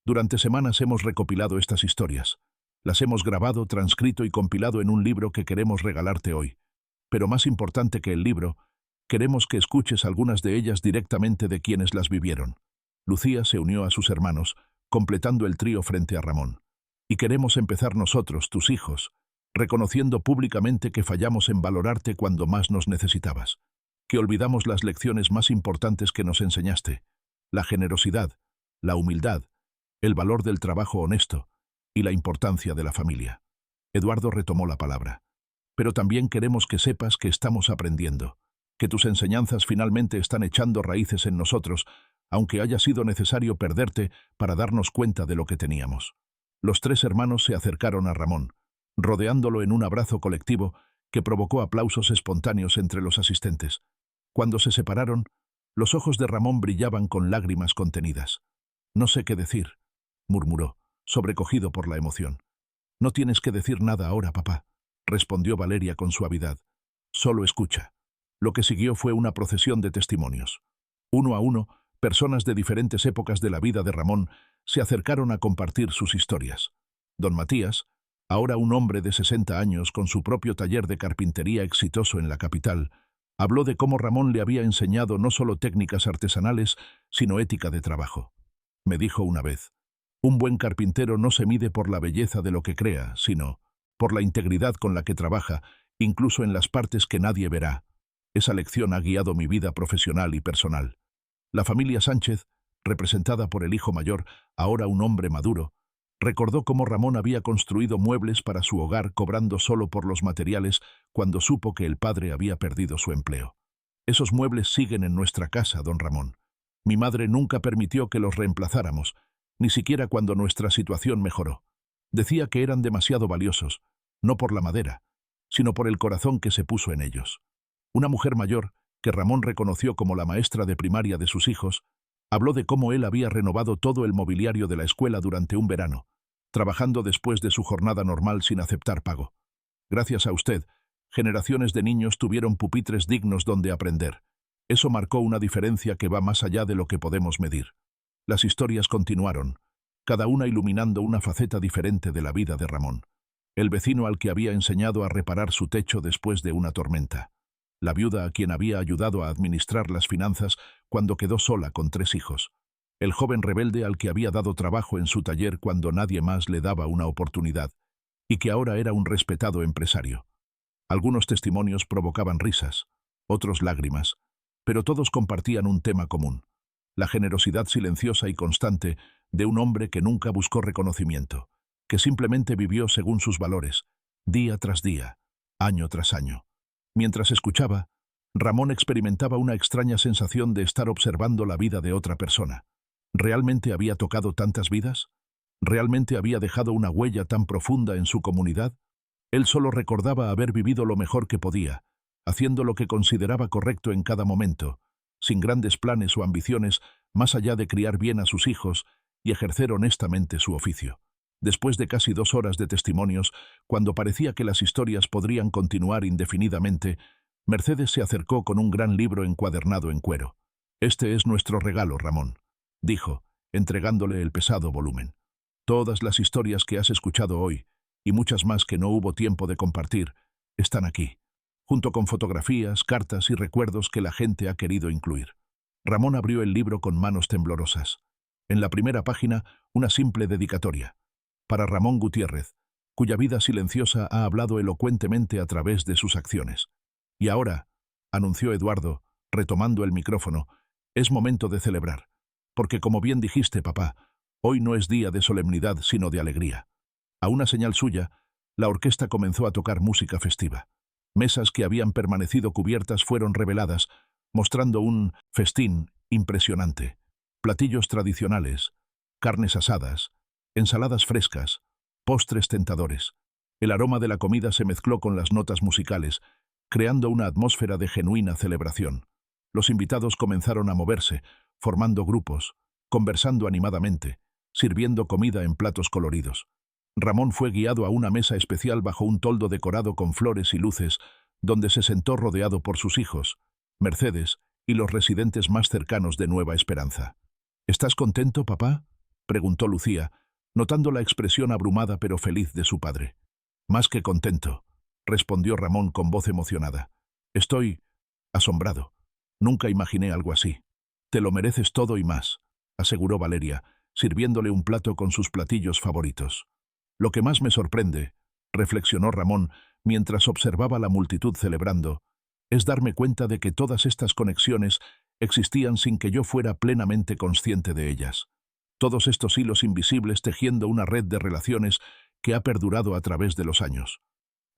Durante semanas hemos recopilado estas historias. Las hemos grabado, transcrito y compilado en un libro que queremos regalarte hoy. Pero más importante que el libro, queremos que escuches algunas de ellas directamente de quienes las vivieron. Lucía se unió a sus hermanos, completando el trío frente a Ramón. Y queremos empezar nosotros, tus hijos, reconociendo públicamente que fallamos en valorarte cuando más nos necesitabas, que olvidamos las lecciones más importantes que nos enseñaste, la generosidad, la humildad, el valor del trabajo honesto y la importancia de la familia. Eduardo retomó la palabra. Pero también queremos que sepas que estamos aprendiendo, que tus enseñanzas finalmente están echando raíces en nosotros, aunque haya sido necesario perderte para darnos cuenta de lo que teníamos. Los tres hermanos se acercaron a Ramón, rodeándolo en un abrazo colectivo que provocó aplausos espontáneos entre los asistentes. Cuando se separaron, los ojos de Ramón brillaban con lágrimas contenidas. «No sé qué decir», murmuró, sobrecogido por la emoción. «No tienes que decir nada ahora, papá», respondió Valeria con suavidad. «Solo escucha». Lo que siguió fue una procesión de testimonios. Uno a uno, personas de diferentes épocas de la vida de Ramón se acercaron a compartir sus historias. Don Matías, ahora un hombre de 60 años con su propio taller de carpintería exitoso en la capital, habló de cómo Ramón le había enseñado no solo técnicas artesanales, sino ética de trabajo. Me dijo una vez, un buen carpintero no se mide por la belleza de lo que crea, sino por la integridad con la que trabaja, incluso en las partes que nadie verá. Esa lección ha guiado mi vida profesional y personal. La familia Sánchez, representada por el hijo mayor, ahora un hombre maduro, recordó cómo Ramón había construido muebles para su hogar cobrando solo por los materiales cuando supo que el padre había perdido su empleo. Esos muebles siguen en nuestra casa, don Ramón. Mi madre nunca permitió que los reemplazáramos, ni siquiera cuando nuestra situación mejoró. Decía que eran demasiado valiosos, no por la madera, sino por el corazón que se puso en ellos. Una mujer mayor, que Ramón reconoció como la maestra de primaria de sus hijos, habló de cómo él había renovado todo el mobiliario de la escuela durante un verano, trabajando después de su jornada normal sin aceptar pago. Gracias a usted, generaciones de niños tuvieron pupitres dignos donde aprender. Eso marcó una diferencia que va más allá de lo que podemos medir. Las historias continuaron, cada una iluminando una faceta diferente de la vida de Ramón. El vecino al que había enseñado a reparar su techo después de una tormenta. La viuda a quien había ayudado a administrar las finanzas cuando quedó sola con 3 hijos. El joven rebelde al que había dado trabajo en su taller cuando nadie más le daba una oportunidad, y que ahora era un respetado empresario. Algunos testimonios provocaban risas, otros lágrimas, pero todos compartían un tema común: la generosidad silenciosa y constante de un hombre que nunca buscó reconocimiento, que simplemente vivió según sus valores, día tras día, año tras año. Mientras escuchaba, Ramón experimentaba una extraña sensación de estar observando la vida de otra persona. ¿Realmente había tocado tantas vidas? ¿Realmente había dejado una huella tan profunda en su comunidad? Él solo recordaba haber vivido lo mejor que podía, haciendo lo que consideraba correcto en cada momento, sin grandes planes o ambiciones más allá de criar bien a sus hijos y ejercer honestamente su oficio. Después de casi 2 horas de testimonios, cuando parecía que las historias podrían continuar indefinidamente, Mercedes se acercó con un gran libro encuadernado en cuero. «Este es nuestro regalo, Ramón», dijo, entregándole el pesado volumen. «Todas las historias que has escuchado hoy, y muchas más que no hubo tiempo de compartir, están aquí, junto con fotografías, cartas y recuerdos que la gente ha querido incluir». Ramón abrió el libro con manos temblorosas. En la primera página, una simple dedicatoria. Para Ramón Gutiérrez, cuya vida silenciosa ha hablado elocuentemente a través de sus acciones. «Y ahora», anunció Eduardo, retomando el micrófono, «es momento de celebrar. Porque como bien dijiste, papá, hoy no es día de solemnidad sino de alegría». A una señal suya, la orquesta comenzó a tocar música festiva. Mesas que habían permanecido cubiertas fueron reveladas, mostrando un festín impresionante. Platillos tradicionales, carnes asadas, ensaladas frescas, postres tentadores. El aroma de la comida se mezcló con las notas musicales, creando una atmósfera de genuina celebración. Los invitados comenzaron a moverse, formando grupos, conversando animadamente, sirviendo comida en platos coloridos. Ramón fue guiado a una mesa especial bajo un toldo decorado con flores y luces, donde se sentó rodeado por sus hijos, Mercedes y los residentes más cercanos de Nueva Esperanza. ¿Estás contento, papá?, preguntó Lucía, notando la expresión abrumada pero feliz de su padre. Más que contento, respondió Ramón con voz emocionada. Estoy asombrado. Nunca imaginé algo así. Te lo mereces todo y más, aseguró Valeria, sirviéndole un plato con sus platillos favoritos. Lo que más me sorprende, reflexionó Ramón mientras observaba la multitud celebrando, es darme cuenta de que todas estas conexiones existían sin que yo fuera plenamente consciente de ellas. Todos estos hilos invisibles tejiendo una red de relaciones que ha perdurado a través de los años.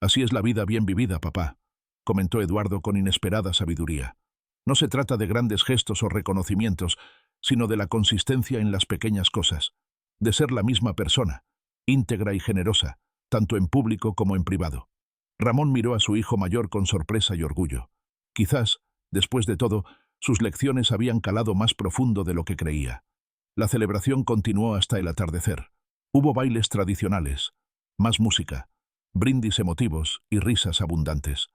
Así es la vida bien vivida, papá, comentó Eduardo con inesperada sabiduría. No se trata de grandes gestos o reconocimientos, sino de la consistencia en las pequeñas cosas, de ser la misma persona, íntegra y generosa, tanto en público como en privado. Ramón miró a su hijo mayor con sorpresa y orgullo. Quizás, después de todo, sus lecciones habían calado más profundo de lo que creía. La celebración continuó hasta el atardecer. Hubo bailes tradicionales, más música, brindis emotivos y risas abundantes.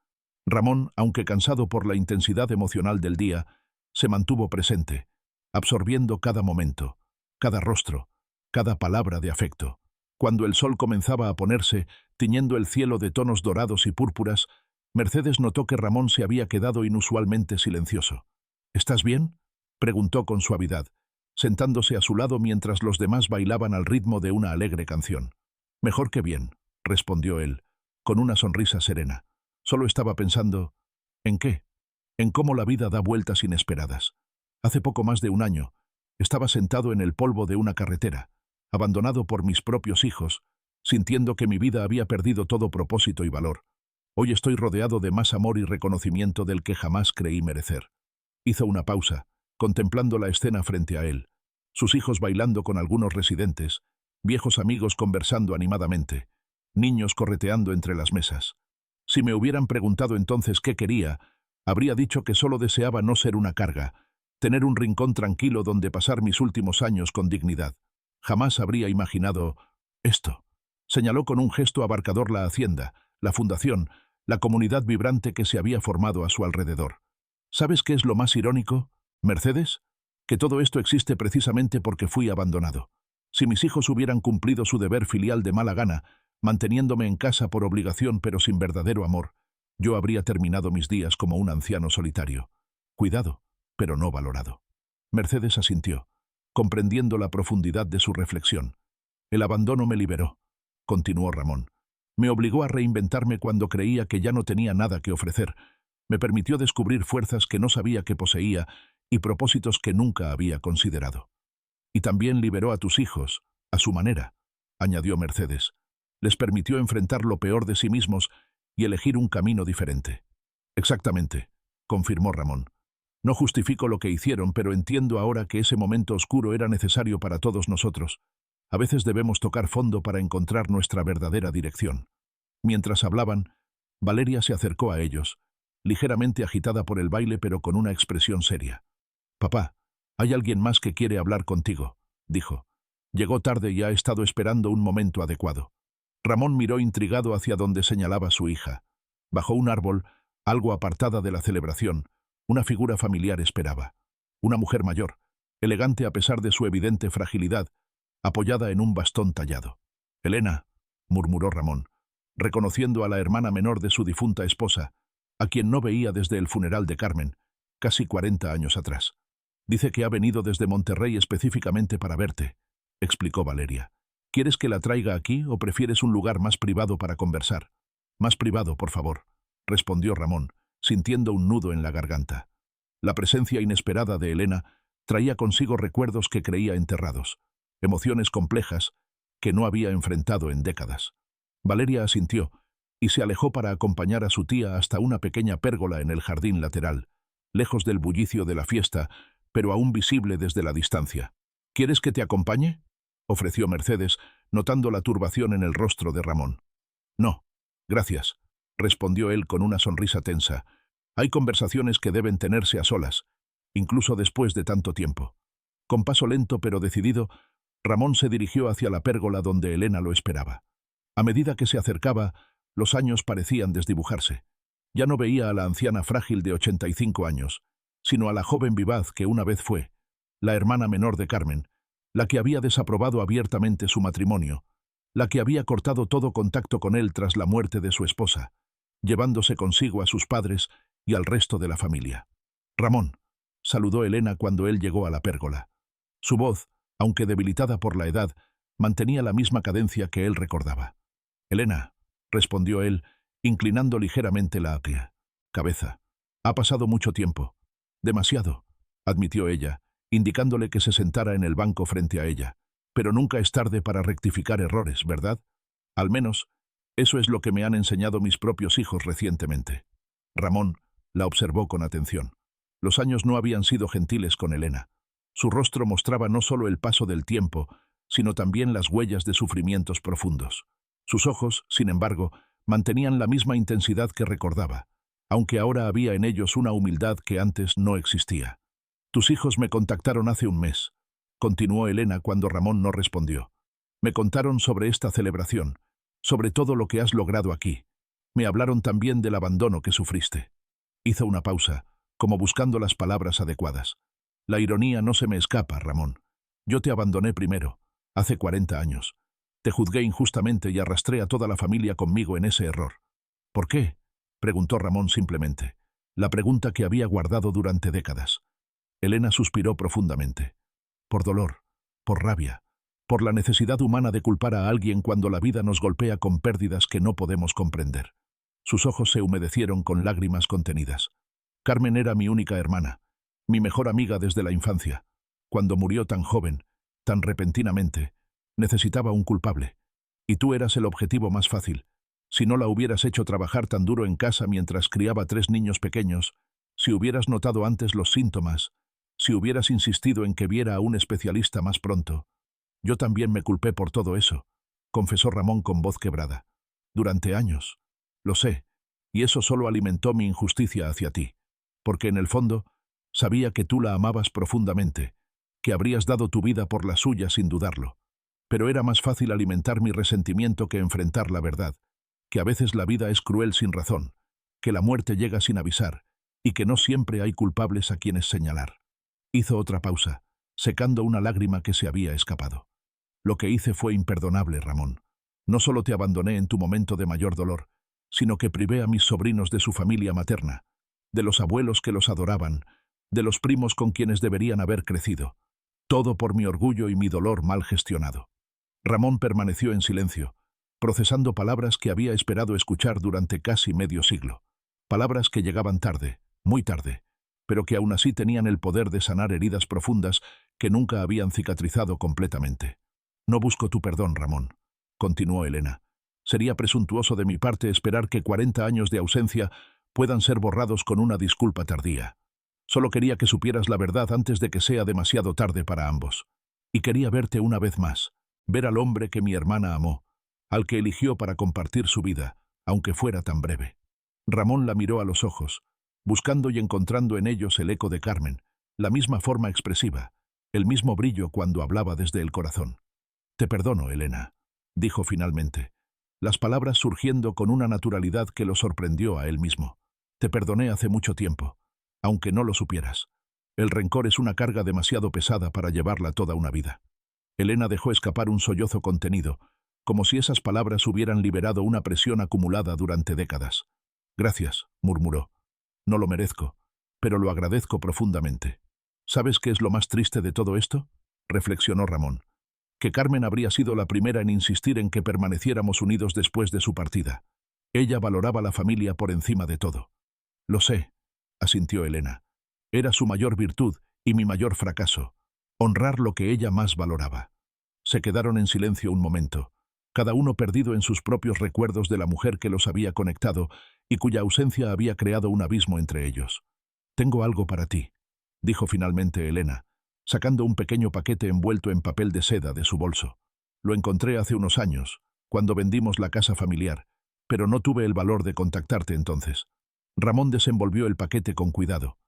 Ramón, aunque cansado por la intensidad emocional del día, se mantuvo presente, absorbiendo cada momento, cada rostro, cada palabra de afecto. Cuando el sol comenzaba a ponerse, tiñendo el cielo de tonos dorados y púrpuras, Mercedes notó que Ramón se había quedado inusualmente silencioso. ¿Estás bien?, preguntó con suavidad, sentándose a su lado mientras los demás bailaban al ritmo de una alegre canción. Mejor que bien, respondió él, con una sonrisa serena. Solo estaba pensando... ¿En qué? En cómo la vida da vueltas inesperadas. Hace poco más de un año, estaba sentado en el polvo de una carretera, abandonado por mis propios hijos, sintiendo que mi vida había perdido todo propósito y valor. Hoy estoy rodeado de más amor y reconocimiento del que jamás creí merecer. Hizo una pausa, contemplando la escena frente a él, sus hijos bailando con algunos residentes, viejos amigos conversando animadamente, niños correteando entre las mesas. Si me hubieran preguntado entonces qué quería, habría dicho que solo deseaba no ser una carga, tener un rincón tranquilo donde pasar mis últimos años con dignidad. Jamás habría imaginado esto. Señaló con un gesto abarcador la hacienda, la fundación, la comunidad vibrante que se había formado a su alrededor. ¿Sabes qué es lo más irónico, Mercedes? Que todo esto existe precisamente porque fui abandonado. Si mis hijos hubieran cumplido su deber filial de mala gana, manteniéndome en casa por obligación pero sin verdadero amor, yo habría terminado mis días como un anciano solitario. Cuidado, pero no valorado. Mercedes asintió, comprendiendo la profundidad de su reflexión. El abandono me liberó, continuó Ramón. Me obligó a reinventarme cuando creía que ya no tenía nada que ofrecer. Me permitió descubrir fuerzas que no sabía que poseía y propósitos que nunca había considerado. Y también liberó a tus hijos, a su manera, añadió Mercedes. Les permitió enfrentar lo peor de sí mismos y elegir un camino diferente. Exactamente, confirmó Ramón. No justifico lo que hicieron, pero entiendo ahora que ese momento oscuro era necesario para todos nosotros. A veces debemos tocar fondo para encontrar nuestra verdadera dirección. Mientras hablaban, Valeria se acercó a ellos, ligeramente agitada por el baile pero con una expresión seria. «Papá, hay alguien más que quiere hablar contigo», dijo. «Llegó tarde y ha estado esperando un momento adecuado». Ramón miró intrigado hacia donde señalaba su hija. Bajo un árbol, algo apartada de la celebración, una figura familiar esperaba. Una mujer mayor, elegante a pesar de su evidente fragilidad, apoyada en un bastón tallado. «Elena», murmuró Ramón, reconociendo a la hermana menor de su difunta esposa, a quien no veía desde el funeral de Carmen, casi 40 años atrás. «Dice que ha venido desde Monterrey específicamente para verte», explicó Valeria. «¿Quieres que la traiga aquí o prefieres un lugar más privado para conversar?» «Más privado, por favor», respondió Ramón, sintiendo un nudo en la garganta. La presencia inesperada de Elena traía consigo recuerdos que creía enterrados, emociones complejas que no había enfrentado en décadas. Valeria asintió y se alejó para acompañar a su tía hasta una pequeña pérgola en el jardín lateral, lejos del bullicio de la fiesta, pero aún visible desde la distancia. «¿Quieres que te acompañe?», ofreció Mercedes, notando la turbación en el rostro de Ramón. «No, gracias», respondió él con una sonrisa tensa. «Hay conversaciones que deben tenerse a solas, incluso después de tanto tiempo». Con paso lento pero decidido, Ramón se dirigió hacia la pérgola donde Elena lo esperaba. A medida que se acercaba, los años parecían desdibujarse. Ya no veía a la anciana frágil de 85 años, sino a la joven vivaz que una vez fue, la hermana menor de Carmen, la que había desaprobado abiertamente su matrimonio, la que había cortado todo contacto con él tras la muerte de su esposa, llevándose consigo a sus padres y al resto de la familia. «Ramón», saludó Elena cuando él llegó a la pérgola. Su voz, aunque debilitada por la edad, mantenía la misma cadencia que él recordaba. «Elena», respondió él, inclinando ligeramente la cabeza. «Ha pasado mucho tiempo». «Demasiado», admitió ella, indicándole que se sentara en el banco frente a ella. «Pero nunca es tarde para rectificar errores, ¿verdad? Al menos, eso es lo que me han enseñado mis propios hijos recientemente». Ramón la observó con atención. Los años no habían sido gentiles con Elena. Su rostro mostraba no solo el paso del tiempo, sino también las huellas de sufrimientos profundos. Sus ojos, sin embargo, mantenían la misma intensidad que recordaba, aunque ahora había en ellos una humildad que antes no existía. «Tus hijos me contactaron hace un mes», continuó Elena cuando Ramón no respondió. «Me contaron sobre esta celebración, sobre todo lo que has logrado aquí. Me hablaron también del abandono que sufriste». Hizo una pausa, como buscando las palabras adecuadas. «La ironía no se me escapa, Ramón. Yo te abandoné primero, hace 40 años. Te juzgué injustamente y arrastré a toda la familia conmigo en ese error». «¿Por qué?», preguntó Ramón simplemente, la pregunta que había guardado durante décadas. Elena suspiró profundamente. «Por dolor, por rabia, por la necesidad humana de culpar a alguien cuando la vida nos golpea con pérdidas que no podemos comprender». Sus ojos se humedecieron con lágrimas contenidas. «Carmen era mi única hermana, mi mejor amiga desde la infancia. Cuando murió tan joven, tan repentinamente, necesitaba un culpable. Y tú eras el objetivo más fácil. Si no la hubieras hecho trabajar tan duro en casa mientras criaba 3 niños pequeños, si hubieras notado antes los síntomas, si hubieras insistido en que viera a un especialista más pronto». «Yo también me culpé por todo eso», confesó Ramón con voz quebrada. «Durante años. Lo sé, y eso solo alimentó mi injusticia hacia ti, porque en el fondo sabía que tú la amabas profundamente, que habrías dado tu vida por la suya sin dudarlo. Pero era más fácil alimentar mi resentimiento que enfrentar la verdad, que a veces la vida es cruel sin razón, que la muerte llega sin avisar, y que no siempre hay culpables a quienes señalar». Hizo otra pausa, secando una lágrima que se había escapado. «Lo que hice fue imperdonable, Ramón. No solo te abandoné en tu momento de mayor dolor, sino que privé a mis sobrinos de su familia materna, de los abuelos que los adoraban, de los primos con quienes deberían haber crecido. Todo por mi orgullo y mi dolor mal gestionado». Ramón permaneció en silencio, procesando palabras que había esperado escuchar durante casi medio siglo. Palabras que llegaban tarde, muy tarde, pero que aún así tenían el poder de sanar heridas profundas que nunca habían cicatrizado completamente. «No busco tu perdón, Ramón», continuó Elena. «Sería presuntuoso de mi parte esperar que 40 años de ausencia puedan ser borrados con una disculpa tardía. Solo quería que supieras la verdad antes de que sea demasiado tarde para ambos. Y quería verte una vez más, ver al hombre que mi hermana amó, al que eligió para compartir su vida, aunque fuera tan breve». Ramón la miró a los ojos, buscando y encontrando en ellos el eco de Carmen, la misma forma expresiva, el mismo brillo cuando hablaba desde el corazón. «Te perdono, Elena», dijo finalmente, las palabras surgiendo con una naturalidad que lo sorprendió a él mismo. «Te perdoné hace mucho tiempo, aunque no lo supieras. El rencor es una carga demasiado pesada para llevarla toda una vida». Elena dejó escapar un sollozo contenido, como si esas palabras hubieran liberado una presión acumulada durante décadas. «Gracias», murmuró. «No lo merezco, pero lo agradezco profundamente». «¿Sabes qué es lo más triste de todo esto?», reflexionó Ramón. «Que Carmen habría sido la primera en insistir en que permaneciéramos unidos después de su partida. Ella valoraba la familia por encima de todo». «Lo sé», asintió Elena. «Era su mayor virtud y mi mayor fracaso, honrar lo que ella más valoraba». Se quedaron en silencio un momento, cada uno perdido en sus propios recuerdos de la mujer que los había conectado y cuya ausencia había creado un abismo entre ellos. «Tengo algo para ti», dijo finalmente Elena, sacando un pequeño paquete envuelto en papel de seda de su bolso. «Lo encontré hace unos años, cuando vendimos la casa familiar, pero no tuve el valor de contactarte entonces». Ramón desenvolvió el paquete con cuidado.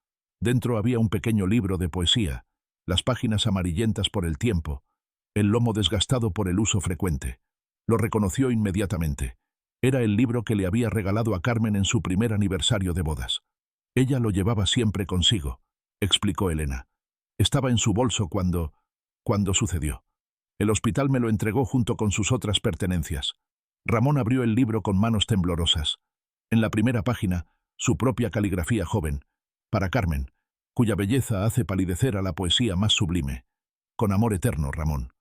Dentro había un pequeño libro de poesía, las páginas amarillentas por el tiempo, el lomo desgastado por el uso frecuente. Lo reconoció inmediatamente. Era el libro que le había regalado a Carmen en su primer aniversario de bodas. Ella lo llevaba siempre consigo, explicó Elena. Estaba en su bolso cuando sucedió. El hospital me lo entregó junto con sus otras pertenencias. Ramón abrió el libro con manos temblorosas. En la primera página, su propia caligrafía joven, para Carmen, cuya belleza hace palidecer a la poesía más sublime. Con amor eterno, Ramón.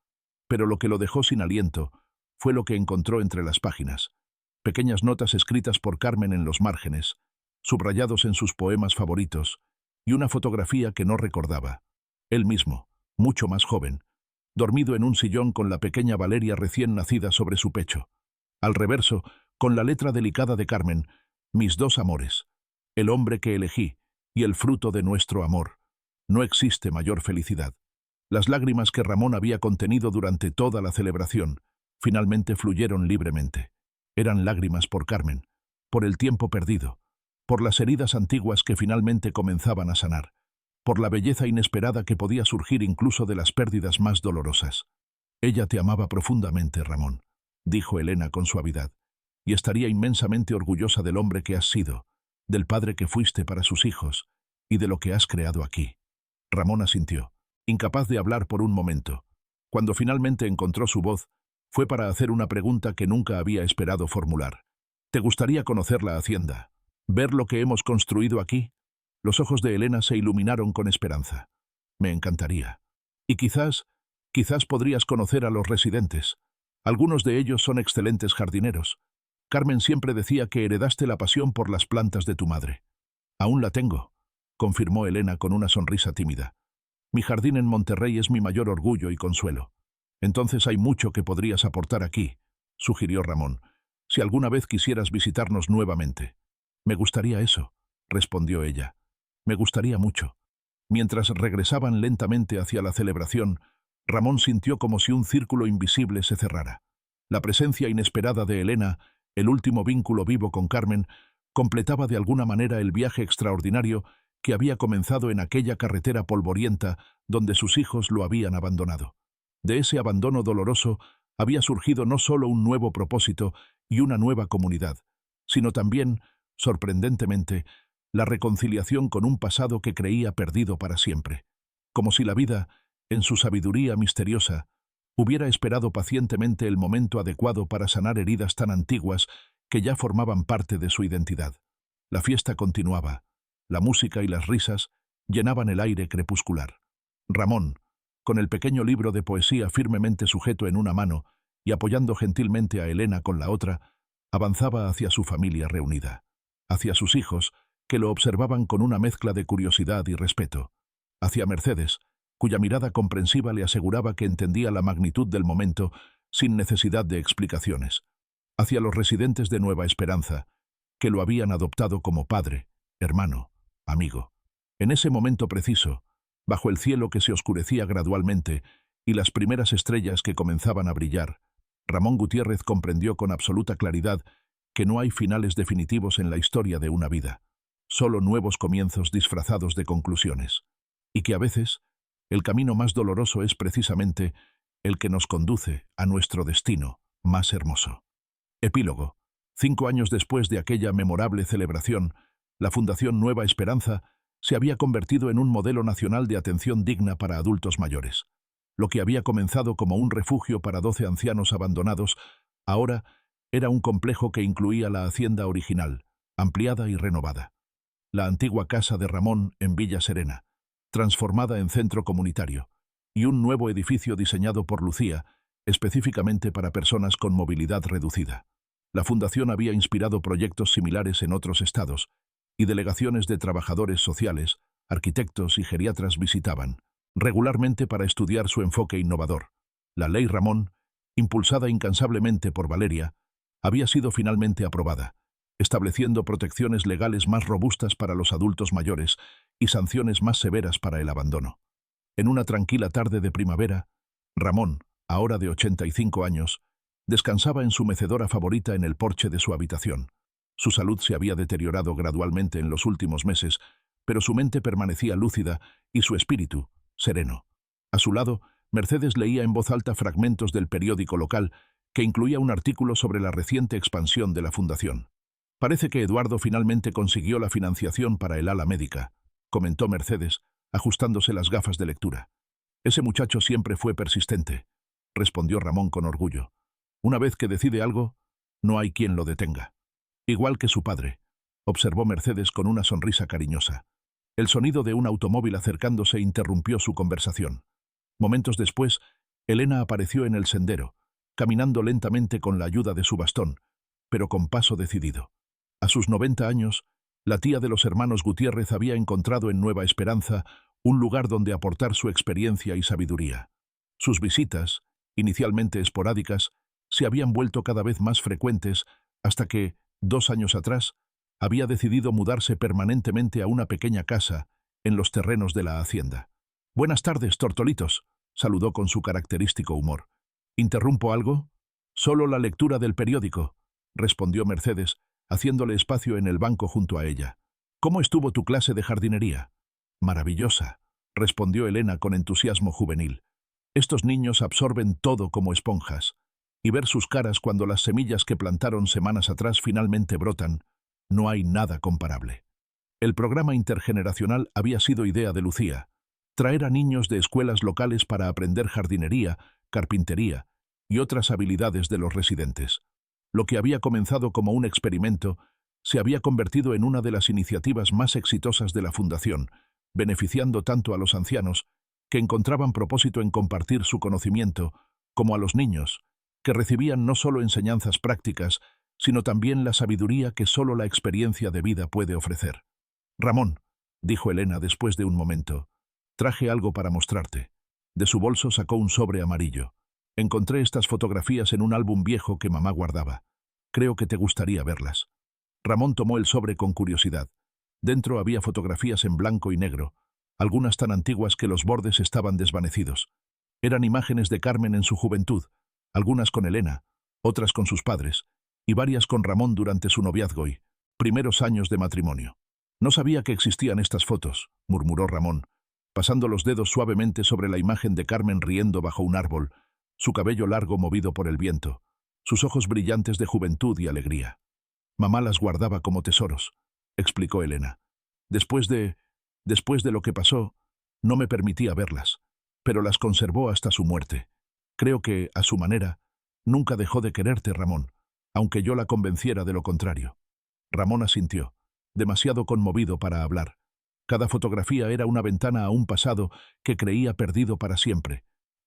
Pero lo que lo dejó sin aliento fue lo que encontró entre las páginas. Pequeñas notas escritas por Carmen en los márgenes, subrayados en sus poemas favoritos, y una fotografía que no recordaba. Él mismo, mucho más joven, dormido en un sillón con la pequeña Valeria recién nacida sobre su pecho. Al reverso, con la letra delicada de Carmen, mis dos amores, el hombre que elegí y el fruto de nuestro amor. No existe mayor felicidad. Las lágrimas que Ramón había contenido durante toda la celebración finalmente fluyeron libremente. Eran lágrimas por Carmen, por el tiempo perdido, por las heridas antiguas que finalmente comenzaban a sanar, por la belleza inesperada que podía surgir incluso de las pérdidas más dolorosas. Ella te amaba profundamente, Ramón, dijo Elena con suavidad, y estaría inmensamente orgullosa del hombre que has sido, del padre que fuiste para sus hijos y de lo que has creado aquí. Ramón asintió, incapaz de hablar por un momento. Cuando finalmente encontró su voz, fue para hacer una pregunta que nunca había esperado formular. ¿Te gustaría conocer la hacienda? ¿Ver lo que hemos construido aquí? Los ojos de Elena se iluminaron con esperanza. Me encantaría. Y quizás podrías conocer a los residentes. Algunos de ellos son excelentes jardineros. Carmen siempre decía que heredaste la pasión por las plantas de tu madre. Aún la tengo, confirmó Elena con una sonrisa tímida. Mi jardín en Monterrey es mi mayor orgullo y consuelo. Entonces hay mucho que podrías aportar aquí, sugirió Ramón, si alguna vez quisieras visitarnos nuevamente. Me gustaría eso, respondió ella. Me gustaría mucho. Mientras regresaban lentamente hacia la celebración, Ramón sintió como si un círculo invisible se cerrara. La presencia inesperada de Elena, el último vínculo vivo con Carmen, completaba de alguna manera el viaje extraordinario que había comenzado en aquella carretera polvorienta donde sus hijos lo habían abandonado. De ese abandono doloroso había surgido no solo un nuevo propósito y una nueva comunidad, sino también, sorprendentemente, la reconciliación con un pasado que creía perdido para siempre. Como si la vida, en su sabiduría misteriosa, hubiera esperado pacientemente el momento adecuado para sanar heridas tan antiguas que ya formaban parte de su identidad. La fiesta continuaba. La música y las risas llenaban el aire crepuscular. Ramón, con el pequeño libro de poesía firmemente sujeto en una mano y apoyando gentilmente a Elena con la otra, avanzaba hacia su familia reunida, hacia sus hijos, que lo observaban con una mezcla de curiosidad y respeto, hacia Mercedes, cuya mirada comprensiva le aseguraba que entendía la magnitud del momento sin necesidad de explicaciones, hacia los residentes de Nueva Esperanza, que lo habían adoptado como padre, hermano, amigo. En ese momento preciso, bajo el cielo que se oscurecía gradualmente y las primeras estrellas que comenzaban a brillar, Ramón Gutiérrez comprendió con absoluta claridad que no hay finales definitivos en la historia de una vida, solo nuevos comienzos disfrazados de conclusiones, y que a veces el camino más doloroso es precisamente el que nos conduce a nuestro destino más hermoso. Epílogo. 5 años después de aquella memorable celebración, la Fundación Nueva Esperanza se había convertido en un modelo nacional de atención digna para adultos mayores. Lo que había comenzado como un refugio para 12 ancianos abandonados, ahora era un complejo que incluía la hacienda original, ampliada y renovada. La antigua casa de Ramón en Villa Serena, transformada en centro comunitario, y un nuevo edificio diseñado por Lucía, específicamente para personas con movilidad reducida. La Fundación había inspirado proyectos similares en otros estados, y delegaciones de trabajadores sociales, arquitectos y geriatras visitaban, regularmente para estudiar su enfoque innovador. La Ley Ramón, impulsada incansablemente por Valeria, había sido finalmente aprobada, estableciendo protecciones legales más robustas para los adultos mayores y sanciones más severas para el abandono. En una tranquila tarde de primavera, Ramón, ahora de 85 años, descansaba en su mecedora favorita en el porche de su habitación. Su salud se había deteriorado gradualmente en los últimos meses, pero su mente permanecía lúcida y su espíritu, sereno. A su lado, Mercedes leía en voz alta fragmentos del periódico local que incluía un artículo sobre la reciente expansión de la fundación. Parece que Eduardo finalmente consiguió la financiación para el ala médica, comentó Mercedes, ajustándose las gafas de lectura. Ese muchacho siempre fue persistente, respondió Ramón con orgullo. Una vez que decide algo, no hay quien lo detenga. Igual que su padre, observó Mercedes con una sonrisa cariñosa. El sonido de un automóvil acercándose interrumpió su conversación. Momentos después, Elena apareció en el sendero, caminando lentamente con la ayuda de su bastón, pero con paso decidido. A sus 90 años, la tía de los hermanos Gutiérrez había encontrado en Nueva Esperanza un lugar donde aportar su experiencia y sabiduría. Sus visitas, inicialmente esporádicas, se habían vuelto cada vez más frecuentes hasta que, 2 años atrás, había decidido mudarse permanentemente a una pequeña casa en los terrenos de la hacienda. «Buenas tardes, tortolitos», saludó con su característico humor. «¿Interrumpo algo?» «Solo la lectura del periódico», respondió Mercedes, haciéndole espacio en el banco junto a ella. «¿Cómo estuvo tu clase de jardinería?» «Maravillosa», respondió Elena con entusiasmo juvenil. «Estos niños absorben todo como esponjas, y ver sus caras cuando las semillas que plantaron semanas atrás finalmente brotan, no hay nada comparable». El programa intergeneracional había sido idea de Lucía, traer a niños de escuelas locales para aprender jardinería, carpintería y otras habilidades de los residentes. Lo que había comenzado como un experimento se había convertido en una de las iniciativas más exitosas de la Fundación, beneficiando tanto a los ancianos, que encontraban propósito en compartir su conocimiento, como a los niños, que recibían no solo enseñanzas prácticas, sino también la sabiduría que solo la experiencia de vida puede ofrecer. «Ramón», dijo Elena después de un momento, «traje algo para mostrarte». De su bolso sacó un sobre amarillo. «Encontré estas fotografías en un álbum viejo que mamá guardaba. Creo que te gustaría verlas». Ramón tomó el sobre con curiosidad. Dentro había fotografías en blanco y negro, algunas tan antiguas que los bordes estaban desvanecidos. Eran imágenes de Carmen en su juventud, algunas con Elena, otras con sus padres, y varias con Ramón durante su noviazgo y primeros años de matrimonio. «No sabía que existían estas fotos», murmuró Ramón, pasando los dedos suavemente sobre la imagen de Carmen riendo bajo un árbol, su cabello largo movido por el viento, sus ojos brillantes de juventud y alegría. «Mamá las guardaba como tesoros», explicó Elena. Después de lo que pasó, no me permitía verlas, pero las conservó hasta su muerte. Creo que, a su manera, nunca dejó de quererte, Ramón, aunque yo la convenciera de lo contrario». Ramón asintió, demasiado conmovido para hablar. Cada fotografía era una ventana a un pasado que creía perdido para siempre,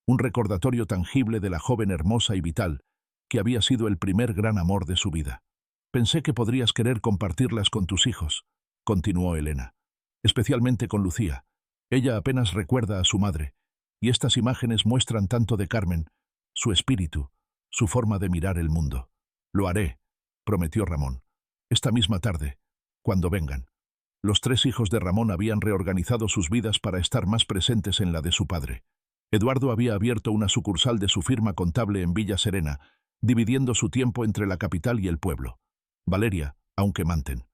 un recordatorio tangible de la joven hermosa y vital, que había sido el primer gran amor de su vida. «Pensé que podrías querer compartirlas con tus hijos», continuó Elena, «especialmente con Lucía. Ella apenas recuerda a su madre, y estas imágenes muestran tanto de Carmen, su espíritu, su forma de mirar el mundo». «Lo haré», prometió Ramón, «esta misma tarde, cuando vengan». Los 3 hijos de Ramón habían reorganizado sus vidas para estar más presentes en la de su padre. Eduardo había abierto una sucursal de su firma contable en Villa Serena, dividiendo su tiempo entre la capital y el pueblo. Valeria, aunque Manten,